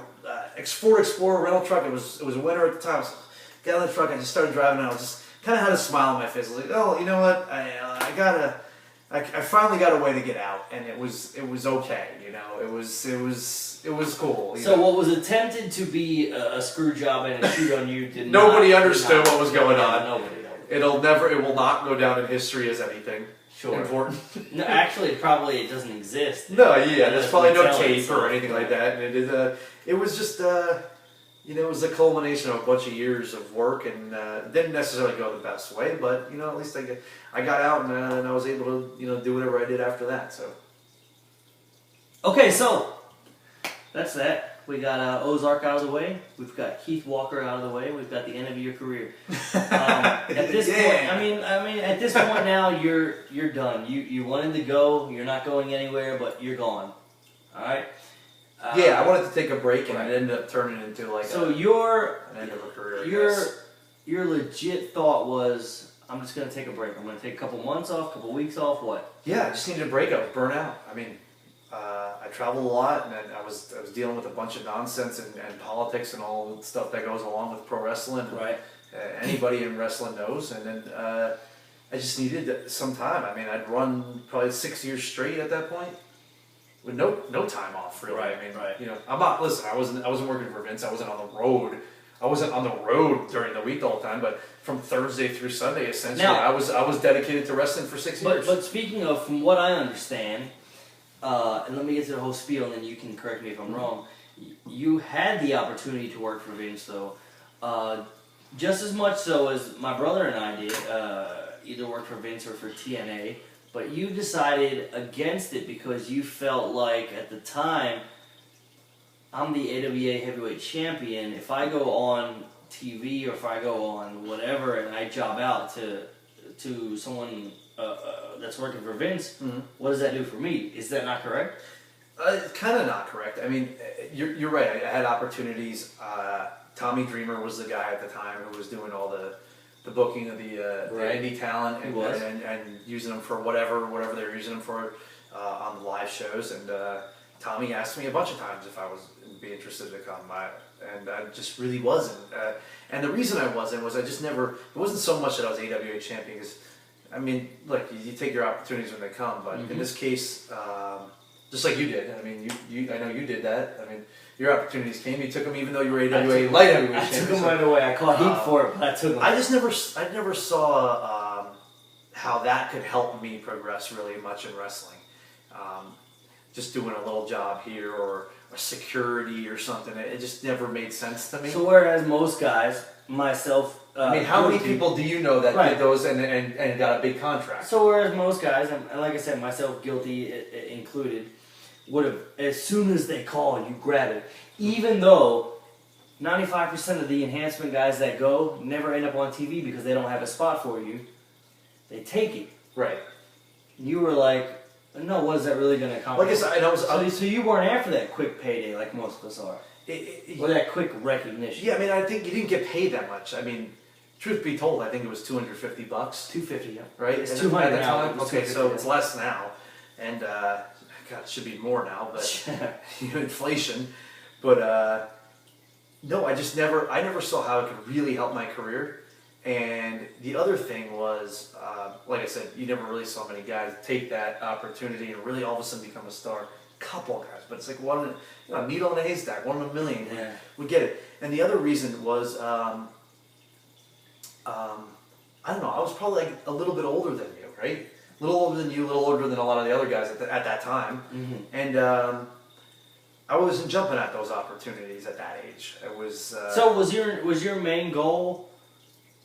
Ford Explorer rental truck. It was a winter at the time. So I got in the truck. I just started driving, and I was just kind of had a smile on my face. I was like, oh, you know what? I finally got a way to get out, and it was okay. You know, it was cool.
So what was attempted to be a screw job and a shoot on you did
nobody understood what was going on.
Nobody.
It will not go down in history as anything important.
No, actually, it doesn't exist.
No, yeah, there's probably no
Tell
tape
it,
or anything like that. And it was just, it was a culmination of a bunch of years of work, and didn't necessarily go the best way, but at least I got out, and I was able to do whatever I did after that. So.
Okay, so that's that. We got Ozark out of the way. We've got Keith Walker out of the way. We've got the end of your career. At this point, I mean, at this point now, you're done. You wanted to go. You're not going anywhere, but you're gone. All right.
Yeah, I wanted to take a break, and it ended up turning into like
an end of a career. Your legit thought was, I'm just gonna take a break. I'm gonna take a couple months off, couple weeks off. What?
Yeah, I just needed a break. I was burnt out. I mean. I traveled a lot, and I was dealing with a bunch of nonsense and politics and all the stuff that goes along with pro wrestling.
Right.
Anybody in wrestling knows. And then I just needed some time. I mean, I'd run probably 6 years straight at that point, with no time off really.
Right.
I mean,
right.
I'm not. Listen, I wasn't working for Vince. I wasn't on the road. I wasn't on the road during the week the whole time, but from Thursday through Sunday, essentially,
now,
I was dedicated to wrestling for 6 years.
But speaking of, from what I understand. And let me get to the whole spiel, and then you can correct me if I'm wrong. You had the opportunity to work for Vince, though, just as much so as my brother and I did. Either work for Vince or for TNA, but you decided against it because you felt like at the time, I'm the AWA Heavyweight Champion. If I go on TV or if I go on whatever and I job out to someone. That's working for Vince, What does that do for me? Is that not correct?
Kind of not correct. I mean, you're right. I had opportunities. Tommy Dreamer was the guy at the time who was doing all the booking of the indie talent and using them for whatever they were using them for on the live shows. And Tommy asked me a bunch of times if I would be interested to come. And I just really wasn't. And the reason I wasn't was I just never. It wasn't so much that I was AWA champion because. I mean, look, you take your opportunities when they come, but in this case, just like you did. I mean, I know you did that. I mean, your opportunities came. You took them, even though you were AWA light heavyweight champion.
I took them right away. I caught heat for it, but I took them.
I never saw how that could help me progress really much in wrestling. Just doing a little job here or a security or something, it just never made sense to me.
So whereas most guys, myself.
I mean, how many people do you know that did those and got a big contract?
So whereas most guys, and like I said, myself guilty included, would have, as soon as they call, you grab it. Even though 95% of the enhancement guys that go never end up on TV because they don't have a spot for you, they take it.
Right.
You were like, no, what is that really going to accomplish?
Like I said,
so you weren't after that quick payday like most of us are. Or that quick recognition.
Yeah, I mean, I think you didn't get paid that much. I mean, truth be told, I think it was $250.
$250, yeah.
Right?
It's $200 at the time.
Okay, so it's less now, and God, it should be more now, but inflation. But no, I never saw how it could really help my career. And the other thing was, like I said, you never really saw many guys take that opportunity and really all of a sudden become a star. Couple guys, but it's like a needle in a haystack, 1 in a million.
Yeah.
We get it. And the other reason was, I don't know, I was probably like a little bit older than you, right? little older than you, a little older than a lot of the other guys at that time, and I wasn't jumping at those opportunities at that age. It was.
So was your main goal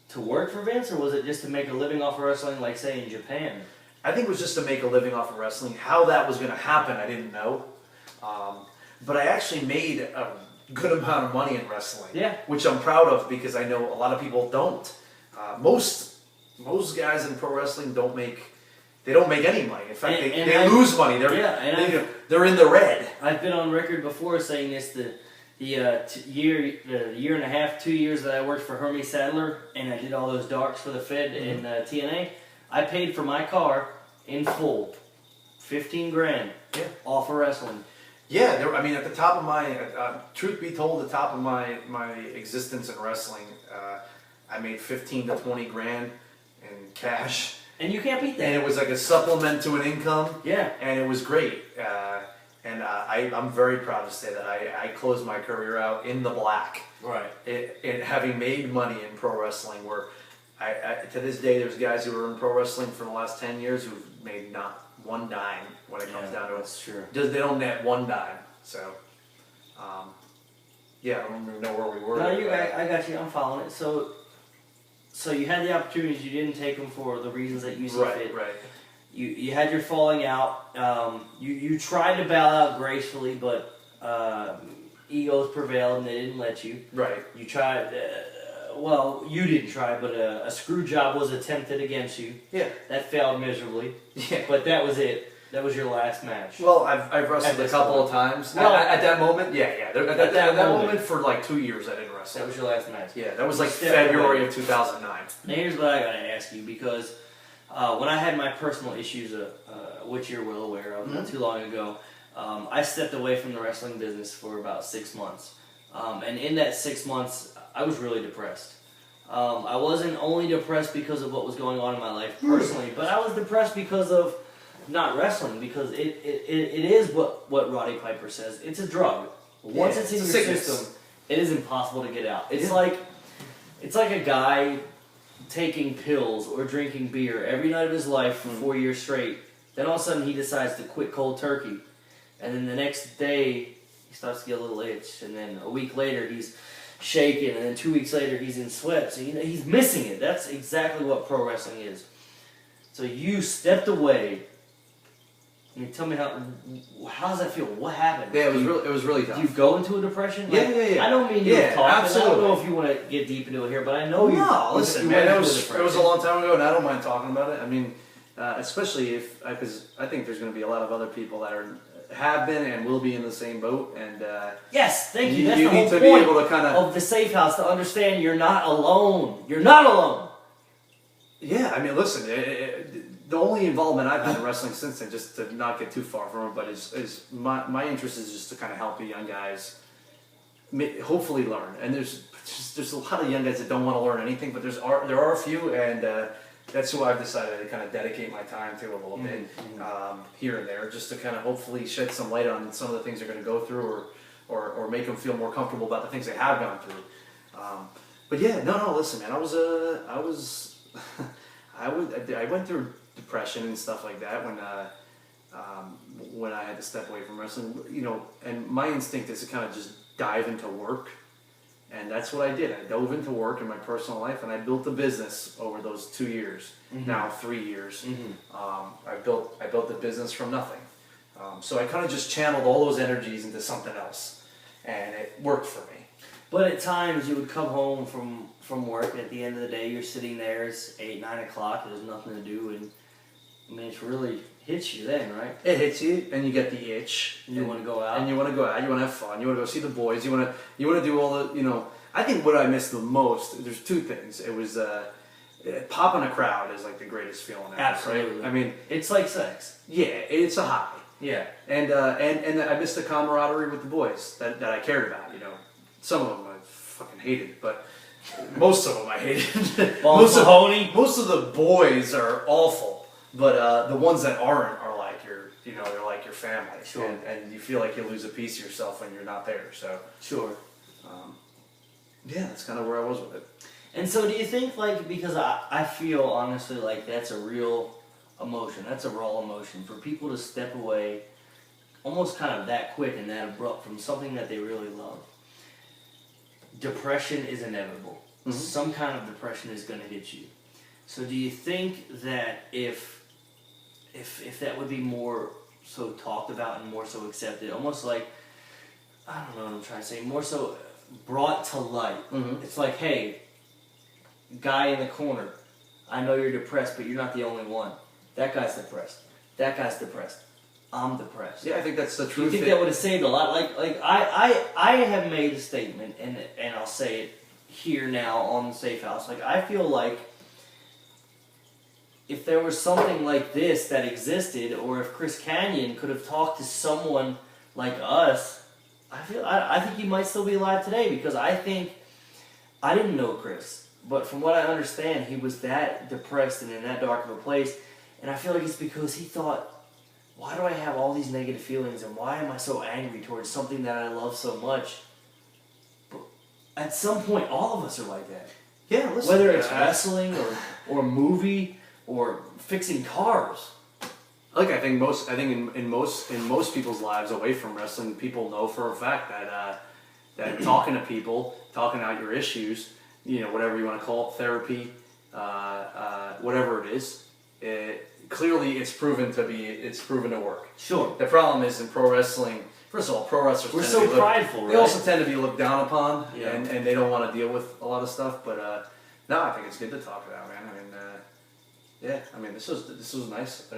to work for Vince, or was it just to make a living off of wrestling, like say in Japan?
I think it was just to make a living off of wrestling. How that was going to happen, I didn't know. But I actually made a good amount of money in wrestling, which I'm proud of because I know a lot of people don't. Most guys in pro wrestling don't make any money. In fact, they lose money. They're in the red.
I've been on record before saying this. The year and a half, 2 years that I worked for Hermie Sadler and I did all those darks for the Fed and TNA, I paid for my car in full, $15,000 off of wrestling.
Yeah, I mean, at the top of my, truth be told, the top of my existence in wrestling, I made 15 to 20 grand in cash.
And you can't beat that.
And it was like a supplement to an income.
Yeah.
And it was great. I'm very proud to say that I closed my career out in the black.
Right.
It having made money in pro wrestling, where to this day there's guys who were in pro wrestling for the last 10 years who've made not one dime when it comes down to it.
That's true.
They don't net one dime. So, I don't even know where we were.
No, I got you. I'm following it. So you had the opportunities, you didn't take them for the reasons that you see fit.
Right.
You had your falling out. You tried to bow out gracefully, but egos prevailed and they didn't let you.
Right.
You tried. Well, you didn't try, but a screw job was attempted against you.
Yeah.
That failed miserably.
Yeah.
But that was it. That was your last match.
Well, I've wrestled a couple of times. Well, at that moment, yeah. At that moment, for like 2 years, I didn't wrestle.
That was your last match.
Yeah, that was like February of 2009.
Now here's what I gotta ask you, because when I had my personal issues, which you're well aware of, not too long ago, I stepped away from the wrestling business for about 6 months. And in that 6 months, I was really depressed. I wasn't only depressed because of what was going on in my life personally, but I was depressed because of not wrestling, because it is what Roddy Piper says. It's a drug. Once it's in your system, it is impossible to get out. It's like a guy taking pills or drinking beer every night of his life for 4 years straight. Then all of a sudden he decides to quit cold turkey, and then the next day he starts to get a little itch, and then a week later he's shaking, and then 2 weeks later he's in sweats. So, he's missing it. That's exactly what pro wrestling is. So you stepped away. I mean, tell me how does that feel? What happened?
Yeah, it was really tough.
Do you go into a depression? Like,
Yeah.
I don't mean you to talk.
Absolutely.
I don't know if you want to get deep into it here, but I know you.
No, listen,
you
man,
went
it
into
was a long time ago, and I don't mind talking about it. I mean, especially because I think there's going to be a lot of other people that have been and will be in the same boat, and
yes, thank you. That's
you
the whole
need to
point
be able to kind
of the safe house, to understand you're not alone. You're not alone.
Yeah, I mean, listen, the only involvement I've had in wrestling since then, just to not get too far from it, but is my interest is just to kind of help the young guys hopefully learn. And there's a lot of young guys that don't want to learn anything, but there are a few, and that's who I've decided to kind of dedicate my time to a little bit here and there, just to kind of hopefully shed some light on some of the things they're going to go through, or make them feel more comfortable about the things they have gone through. But yeah, no, listen, man, I went through depression and stuff like that when I had to step away from wrestling, and my instinct is to kind of just dive into work, and that's what I did. I dove into work in my personal life, and I built a business over those 2 years, now 3 years. I built the business from nothing, so I kind of just channeled all those energies into something else, and it worked for me.
But at times you would come home from work, and at the end of the day you're sitting there, it's 8, 9 o'clock, there's nothing to do, and I mean, it really hits you then, right?
It hits you, and you get the itch.
You want to go out.
And you want to go out, you want to have fun, you want to go see the boys, you want to do all the, I think what I missed the most, there's two things. It was, popping a crowd is like the greatest feeling ever.
Absolutely.
Right? I mean,
it's like sex.
Yeah, it's a high.
Yeah.
And I missed the camaraderie with the boys that I cared about, Some of them I fucking hated, but most of them I hated. most of the boys are awful. But the ones that aren't are like they're like your family.
Sure.
And you feel like you lose a piece of yourself when you're not there. So
sure.
Yeah, that's kind of where I was with it.
And so do you think, because I feel honestly like that's a real emotion. That's a raw emotion. For people to step away almost kind of that quick and that abrupt from something that they really love. Depression is inevitable. Mm-hmm. Some kind of depression is going to hit you. So do you think that if that would be more so talked about and more so accepted, almost like, I don't know what I'm trying to say, more so brought to light. Mm-hmm. It's like, hey, guy in the corner, I know you're depressed, but you're not the only one. That guy's depressed. That guy's depressed. I'm depressed.
Yeah, I think that's the truth.
You think that would have saved a lot? Like I have made a statement, and I'll say it here now on the Safe House. Like, I feel like if there was something like this that existed, or if Chris Canyon could have talked to someone like us, I think he might still be alive today, because I think, I didn't know Chris, but from what I understand, he was that depressed and in that dark of a place, and I feel like it's because he thought, why do I have all these negative feelings, and why am I so angry towards something that I love so much? But at some point, all of us are like that.
Yeah, listen,
whether it's wrestling or movie or fixing cars.
Like, I think in most people's lives away from wrestling, people know for a fact that talking to people, talking out your issues, whatever you want to call it, therapy, whatever it is, clearly it's proven to work.
Sure.
The problem is in pro wrestling. First of all, pro wrestlers
we're so prideful.
They also tend to be looked down upon,
yeah.
and they don't want to deal with a lot of stuff. But no, I think it's good to talk about, man. This was nice.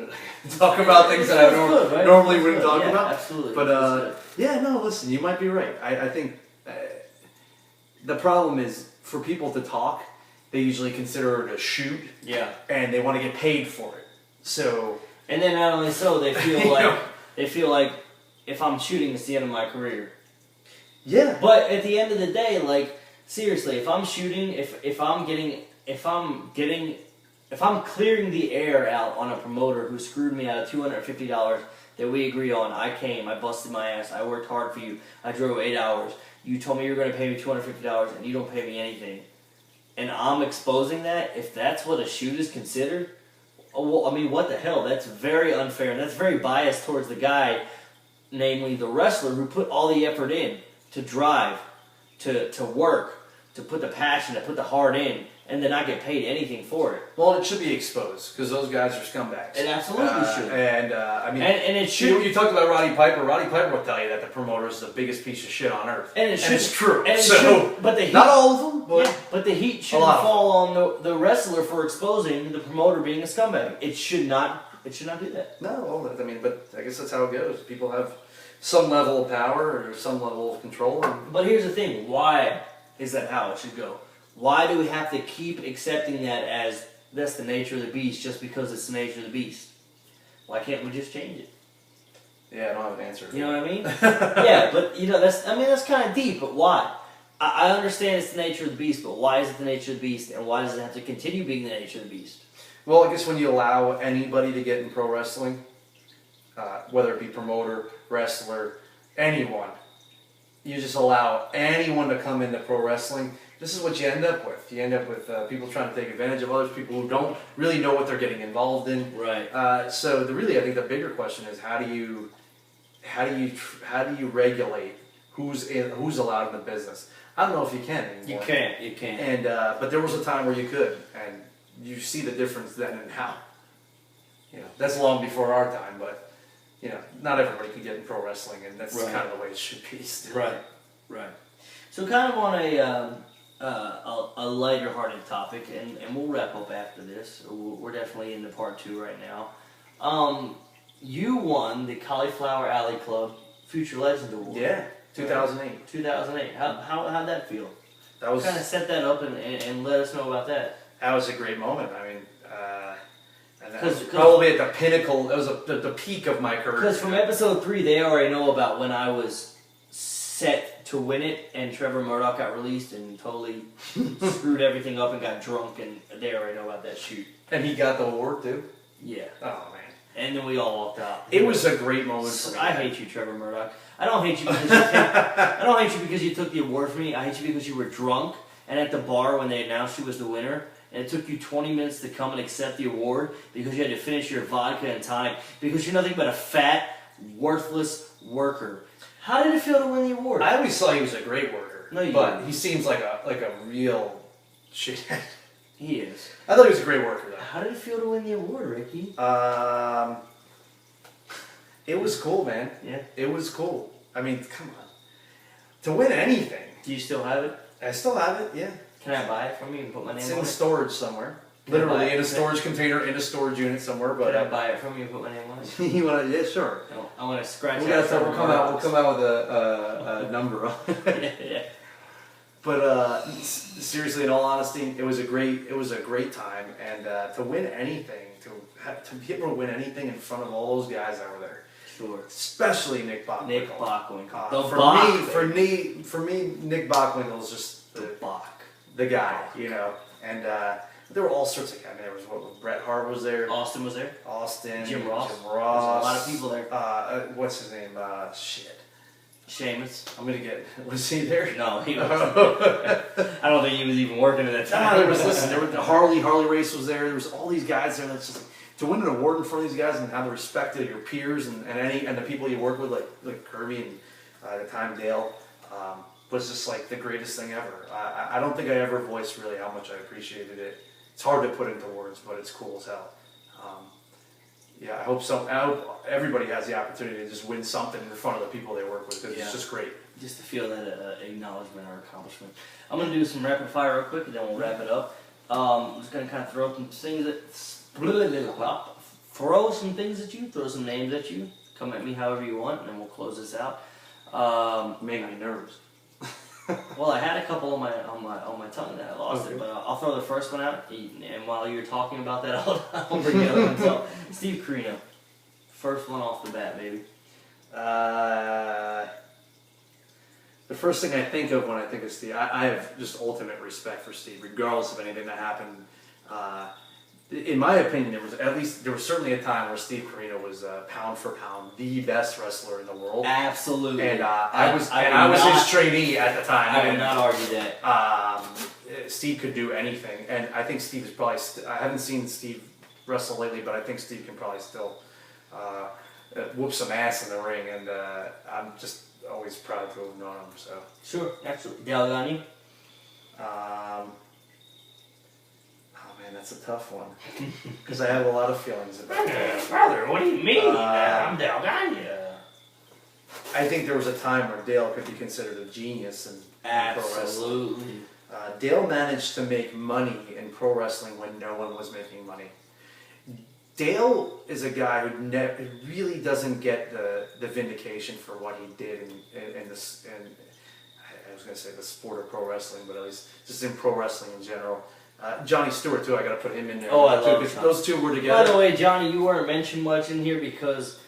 Talk about things that I normally wouldn't talk about.
Absolutely.
But listen, you might be right. I think the problem is for people to talk, they usually consider it a shoot.
Yeah.
And they want to get paid for it. So.
And then not only so, they feel like if I'm shooting, it's the end of my career.
Yeah.
But at the end of the day, like, seriously, if I'm shooting, if I'm clearing the air out on a promoter who screwed me out of $250 that we agree on, I busted my ass, I worked hard for you, I drove 8 hours, you told me you were going to pay me $250 and you don't pay me anything, and I'm exposing that, if that's what a shoot is considered, well, I mean, what the hell? That's very unfair, and that's very biased towards the guy, namely the wrestler, who put all the effort in to drive, to work, to put the passion, to put the heart in, and then not get paid anything for it.
Well, it should be exposed, because those guys are scumbags.
It absolutely should.
And
it should.
You talked about Roddy Piper. Roddy Piper will tell you that the promoter is the biggest piece of shit on earth.
And it's
true.
And but the heat,
not all of them, but
but the heat shouldn't fall on the wrestler for exposing the promoter being a scumbag. It should not. It should not do that.
No, but I guess that's how it goes. People have some level of power or some level of control.
But here's the thing: why is that how it should go? Why do we have to keep accepting that as that's the nature of the beast just because it's the nature of the beast? Why can't we just change it?
Yeah, I don't have an answer.
You know what I mean? Yeah, but that's kind of deep. But why? I understand it's the nature of the beast, but why is it the nature of the beast, and why does it have to continue being the nature of the beast?
Well, I guess when you allow anybody to get in pro wrestling, whether it be promoter, wrestler, anyone, you just allow anyone to come into pro wrestling. This is what you end up with. You end up with people trying to take advantage of others, people who don't really know what they're getting involved in.
Right.
I think the bigger question is how do you regulate who's allowed in the business? I don't know if you can anymore.
You can't.
And but there was a time where you could, and you see the difference then and how. That's long before our time, but not everybody can get in pro wrestling, and that's kind of the way it should be still.
Right. So kind of on a lighter-hearted topic, and we'll wrap up after this. We're definitely into part 2 right now. You won the Cauliflower Alley Club Future Legend Award.
Yeah, 2008.
2008. How'd that feel?
That was
kind of set that up and let us know about that.
That was a great moment. I mean, and that was probably at the pinnacle. That was the peak of my career.
Because from episode 3, they already know about when I was set to win it, and Trevor Murdoch got released and totally screwed everything up and got drunk, and they already know about that shoot.
And he got the award too?
Yeah.
Oh, man.
And then we all walked out.
It was a great moment for me.
I hate you, Trevor Murdoch. I don't hate you because I don't hate you because you took the award from me. I hate you because you were drunk and at the bar when they announced you was the winner, and it took you 20 minutes to come and accept the award because you had to finish your vodka and tonic because you're nothing but a fat, worthless worker. How did it feel to win the award?
I always thought he was a great worker.
No, you
but
didn't.
he seems like a real shithead.
He is.
I thought he was a great worker, though.
How did it feel to win the award, Ricky?
It was cool, man.
Yeah.
It was cool. I mean, come on. To win anything.
Do you still have it?
I still have it, yeah.
Can I buy it from you and put my
It's
name on
in
it?
storage somewhere.
Can I buy
Literally
it?
in a storage container, in a storage unit somewhere, but...
Can I buy it from you and put my name on it?
You want to? Yeah, sure.
No, I want to scratch
We'll
out
come out with a number on it.
yeah, yeah.
But seriously, in all honesty, it was a great time, and to win anything, to be able to win anything in front of all those guys that were there,
Sure.
especially Nick Bockwinkel.
Nick Bockwinkel. The
For me, Nick Bockwinkel is just the guy, you know. And there were all sorts of guys. I mean, there was Bret Hart was there.
Austin was there.
Austin.
Jim Ross.
Jim
There's
Ross.
a lot of people there.
What's his name? Shit.
Sheamus.
I'm gonna get. Was he there?
No, he wasn't. I don't think he was even working at that time.
Nah, there was. Listen, there was Harley Race was there. There was all these guys there. That's just to win an award in front of these guys and have the respect of your peers and the people you work with, like Kirby and at the time Dale, was just like the greatest thing ever. I don't think I ever voiced really how much I appreciated it. It's hard to put into words, but it's cool as hell. Yeah, I hope everybody has the opportunity to just win something in front of the people they work with because it's just great.
Just to feel that acknowledgement or accomplishment. I'm going to do some rapid fire real quick and then we'll wrap it up. I'm just going to kind of throw some things at you, throw some names at you. Come at me however you want and then we'll close this out.
Make me nervous.
Well, I had a couple on my tongue that I lost it, but I'll throw the first one out. And while you're talking about that, I'll bring the other ones up. Steve Carino, first one off the bat, baby.
The first thing I think of when I think of Steve, I have just ultimate respect for Steve, regardless of anything that happened. In my opinion, there was certainly a time where Steve Carino was pound for pound the best wrestler in the world.
Absolutely.
And I was his trainee at the time.
I would not argue that.
Steve could do anything, and I think Steve is probably. I haven't seen Steve wrestle lately, but I think Steve can probably still whoop some ass in the ring, and I'm just always proud to have known him. So
Sure, absolutely. Delgani.
Man, that's a tough one because I have a lot of feelings about that.
Brother, what do you mean? I'm Delgani.
I think there was a time where Dale could be considered a genius in pro wrestling.
Absolutely.
Dale managed to make money in pro wrestling when no one was making money. Dale is a guy who really doesn't get the vindication for what he did in this. I was going to say the sport of pro wrestling, but at least just in pro wrestling in general. Johnny Stewart too. I got to put him in there.
Oh, I
too,
love
because
Johnny.
those two were together.
By the way, Johnny, you weren't mentioned much in here because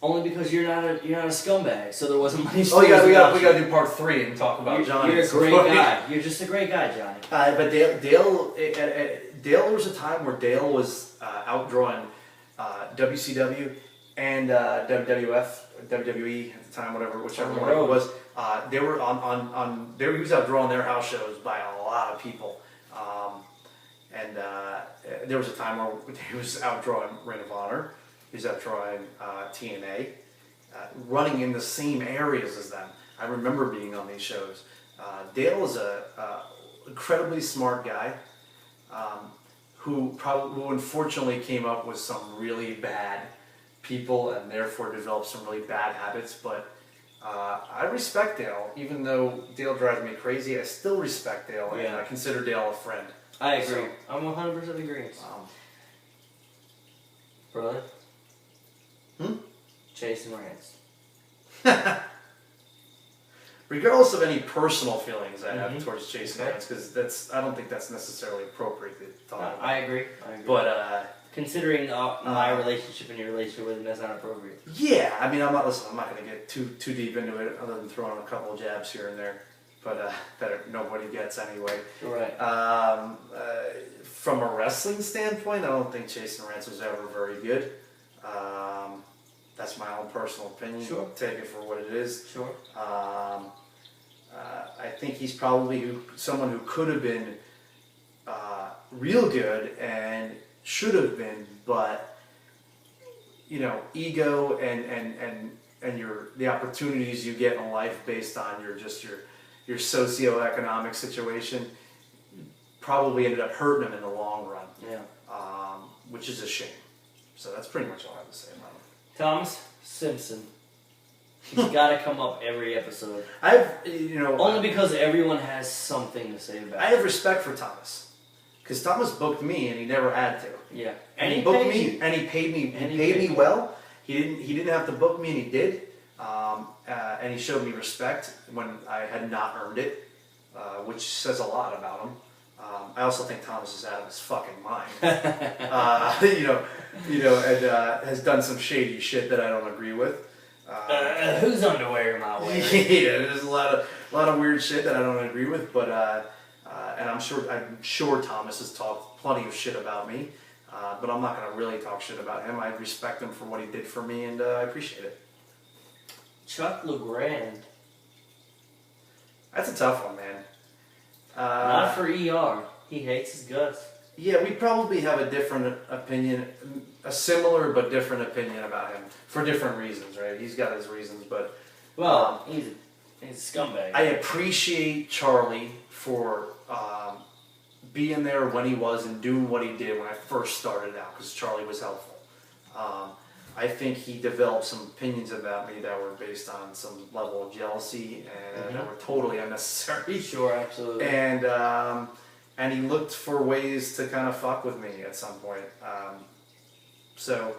you're not a scumbag, so there wasn't money.
Oh yeah, we got to do part 3 and talk about Johnny.
You're a great guy. You're just a great guy, Johnny.
But Dale, there was a time where Dale was outdrawing WCW and WWE at the time, whichever one it was. They were he was outdrawing their house shows by a lot of people. And there was a time where he was outdrawing Ring of Honor, he was outdrawing TNA, running in the same areas as them. I remember being on these shows. Dale is a incredibly smart guy who unfortunately came up with some really bad people and therefore developed some really bad habits. But I respect Dale, even though Dale drives me crazy. I still respect Dale, and I consider Dale a friend.
I agree. I'm 100% agreeing. Brother? Chase and Rance.
Regardless of any personal feelings I have towards Chase and Rance, because I don't think that's necessarily appropriate to talk about.
I agree.
But
considering my relationship and your relationship with him, that's not appropriate.
Yeah, I mean, I'm not going to get too deep into it, other than throwing a couple of jabs here and there. But that nobody gets anyway.
Right.
From a wrestling standpoint, I don't think Chase and Rance was ever very good. That's my own personal opinion.
Sure.
Take it for what it is.
Sure.
I think he's probably someone who could have been real good and should have been, but ego and the opportunities you get in life based on your socioeconomic situation probably ended up hurting him in the long run.
Yeah.
Which is a shame. So that's pretty much all I have to say about him.
Thomas Simpson. He's got to come up every episode.
Only
because everyone has something to say about
I have respect for Thomas, because Thomas booked me and he never had to.
Yeah,
and he booked me and he paid me. He paid me well. He didn't have to book me and he did. And he showed me respect when I had not earned it, which says a lot about him. I also think Thomas is out of his fucking mind. And has done some shady shit that I don't agree with.
Whose underwear am I wearing?
Yeah, there's a lot of weird shit that I don't agree with, but and I'm sure Thomas has talked plenty of shit about me, but I'm not gonna really talk shit about him. I respect him for what he did for me, and I appreciate it.
Chuck LeGrand.
That's a tough one, man.
Not for ER. He hates his guts.
Yeah, we probably have a different opinion, a similar but different opinion about him for different reasons, right? He's got his reasons, but
he's a scumbag.
I appreciate Charlie for being there when he was and doing what he did when I first started out, because Charlie was helpful. I think he developed some opinions about me that were based on some level of jealousy and that were totally unnecessary.
Sure, absolutely.
And he looked for ways to kind of fuck with me at some point. So,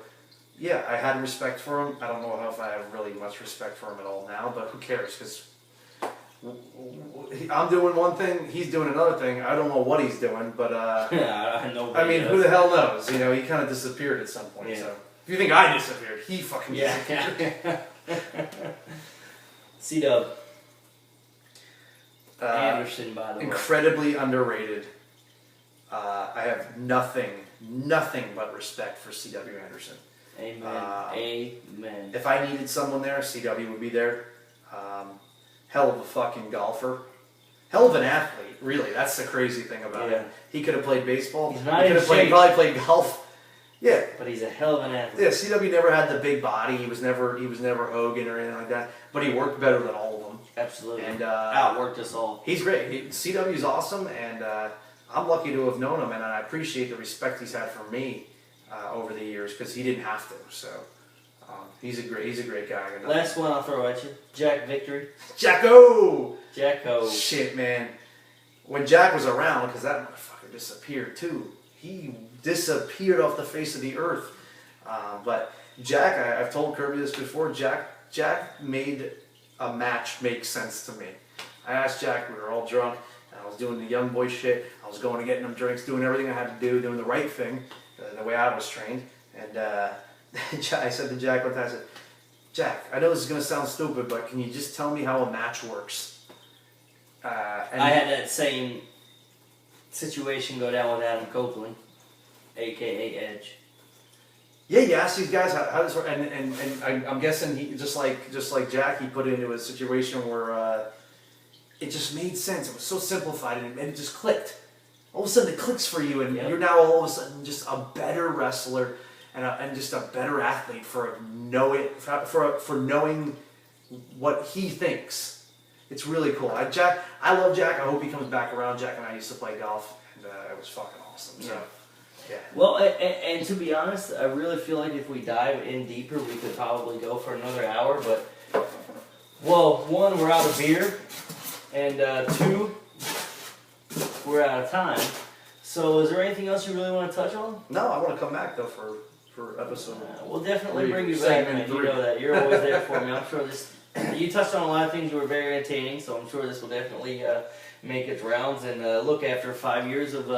yeah, I had respect for him. I don't know if I have really much respect for him at all now, but who cares? Because I'm doing one thing, he's doing another thing. I don't know what he's doing, but
I know.
I mean, who the hell knows? He kind of disappeared at some point.
Yeah.
So if you think I disappeared, he fucking disappeared.
C-Dub. Anderson, by the way.
Incredibly underrated. I have nothing but respect for C.W. Anderson.
Amen. Amen.
If I needed someone there, C.W. would be there. Hell of a fucking golfer. Hell of an athlete, really. That's the crazy thing about him. He could have played baseball.
He's not
he could have probably played golf. Yeah.
But he's a hell of an athlete.
Yeah, C.W. never had the big body. He was never Hogan or anything like that. But he worked better than all of them.
Absolutely.
And
outworked us all.
He's great. CW's awesome, and I'm lucky to have known him, and I appreciate the respect he's had for me over the years, because he didn't have to. So he's a great guy.
Last one I'll throw at you, Jack Victory.
Jacko.
Shit,
man. When Jack was around, because that motherfucker disappeared too. He disappeared off the face of the earth. But Jack, I've told Kirby this before. Jack made a match make sense to me. I asked Jack, we were all drunk, and I was doing the young boy shit. I was going and getting them drinks, doing everything I had to do, doing the right thing, the way I was trained. And I said to Jack one time, I said, Jack, I know this is going to sound stupid, but can you just tell me how a match works? And
I had that same situation go down with Adam Copeland, a.k.a. Edge.
Yeah, you ask these guys how this works, and I'm guessing he just like Jack, he put it into a situation where it just made sense. It was so simplified, and it just clicked. All of a sudden, it clicks for you, and you're now all of a sudden just a better wrestler and just a better athlete for knowing what he thinks. It's really cool. I love Jack. I hope he comes back around. Jack and I used to play golf, and it was fucking awesome. So. Yeah.
Well, and to be honest, I really feel like if we dive in deeper, we could probably go for another hour. But, well, one, we're out of beer, and two, we're out of time. So, is there anything else you really want to touch on?
No, I want to come back though for episode.
We'll definitely
3,
bring you back, man.
3.
You know that you're always there for me. I'm sure this. You touched on a lot of things that were very entertaining, so I'm sure this will definitely make its rounds. And look, after 5 years of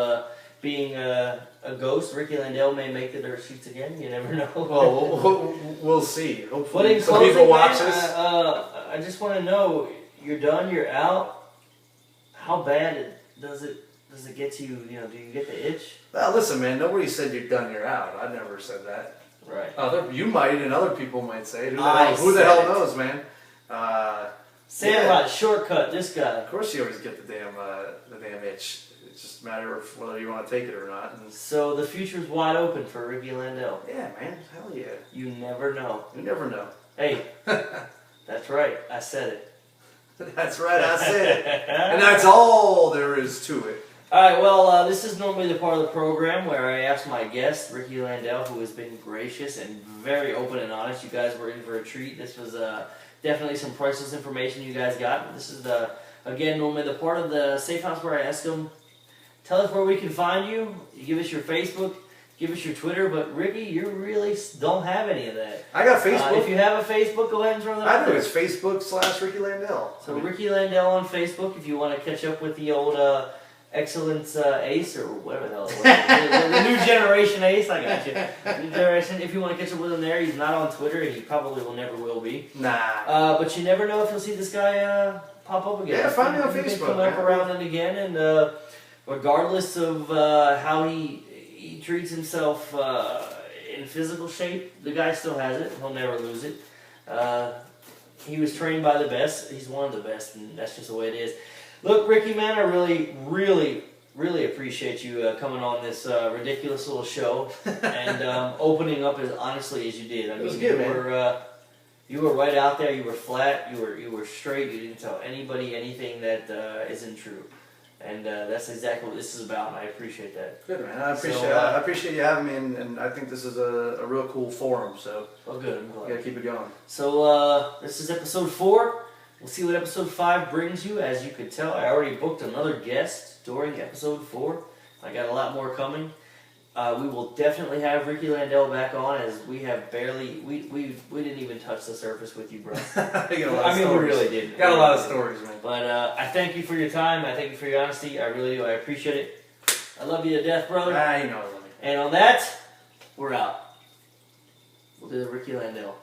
being a ghost, Ricky Landell may make the dirt sheets again. You never know.
Well, we'll see. Hopefully,
but in
some
closing,
people watch
man,
this.
I just want to know: you're done, you're out. How bad does it get to you? You know, do you get the itch?
Well, listen, man. Nobody said you're done, you're out. I never said that.
Right.
You might, and other people might say it. Who the
I
hell
said it.
knows, man?
Sandlot, shortcut, this guy.
Of course, you always get the damn itch. It's just a matter of whether you want to take it or not. And
So the future's wide open for Ricky Landell.
yeah, man, hell yeah.
You never know.
You never know.
Hey, that's right. I said it.
That's right, I said it. And that's all there is to it.
All right, well, this is normally the part of the program where I ask my guest, Ricky Landell, who has been gracious and very open and honest. You guys were in for a treat. This was definitely some priceless information you guys got. This is, again, normally the part of the Safe House where I ask them, tell us where we can find you. You give us your Facebook, give us your Twitter, but Ricky, you really don't have any of that.
I got Facebook.
If you have a Facebook, go ahead and throw that out
I do.
there.
It's Facebook/Ricky Landell.
So Ricky Landell on Facebook, if you want to catch up with the old Excellence Ace, or whatever the hell it was. the new generation Ace, I got you. New generation, if you want to catch up with him there, he's not on Twitter, and he probably will never will be.
Nah.
But you never know if you'll see this guy pop up again.
Yeah, find me on
He's
Facebook.
Come up around and again, and regardless of how he treats himself in physical shape, the guy still has it. He'll never lose it. He was trained by the best. He's one of the best, and that's just the way it is. Look, Ricky, man, I really, really, really appreciate you coming on this ridiculous little show and opening up as honestly as you did. I mean,
It was good,
you were right out there. You were flat. You were straight. You didn't tell anybody anything that isn't true, and that's exactly what this is about. And I appreciate that.
Good, man. I appreciate you having me, and I think this is a real cool forum. So
Oh, good. I'm glad.
we gotta keep it going.
So this is episode 4. We'll see what episode 5 brings you. As you could tell, I already booked another guest during episode 4. I got a lot more coming. We will definitely have Ricky Landell back on, as we have barely, we didn't even touch the surface with you, bro.
We
really did.
Got a lot of stories, man.
But I thank you for your time. I thank you for your honesty. I really do. I appreciate it. I love you to death, brother.
You know I love you.
And on that, we're out. We'll do the Ricky Landell.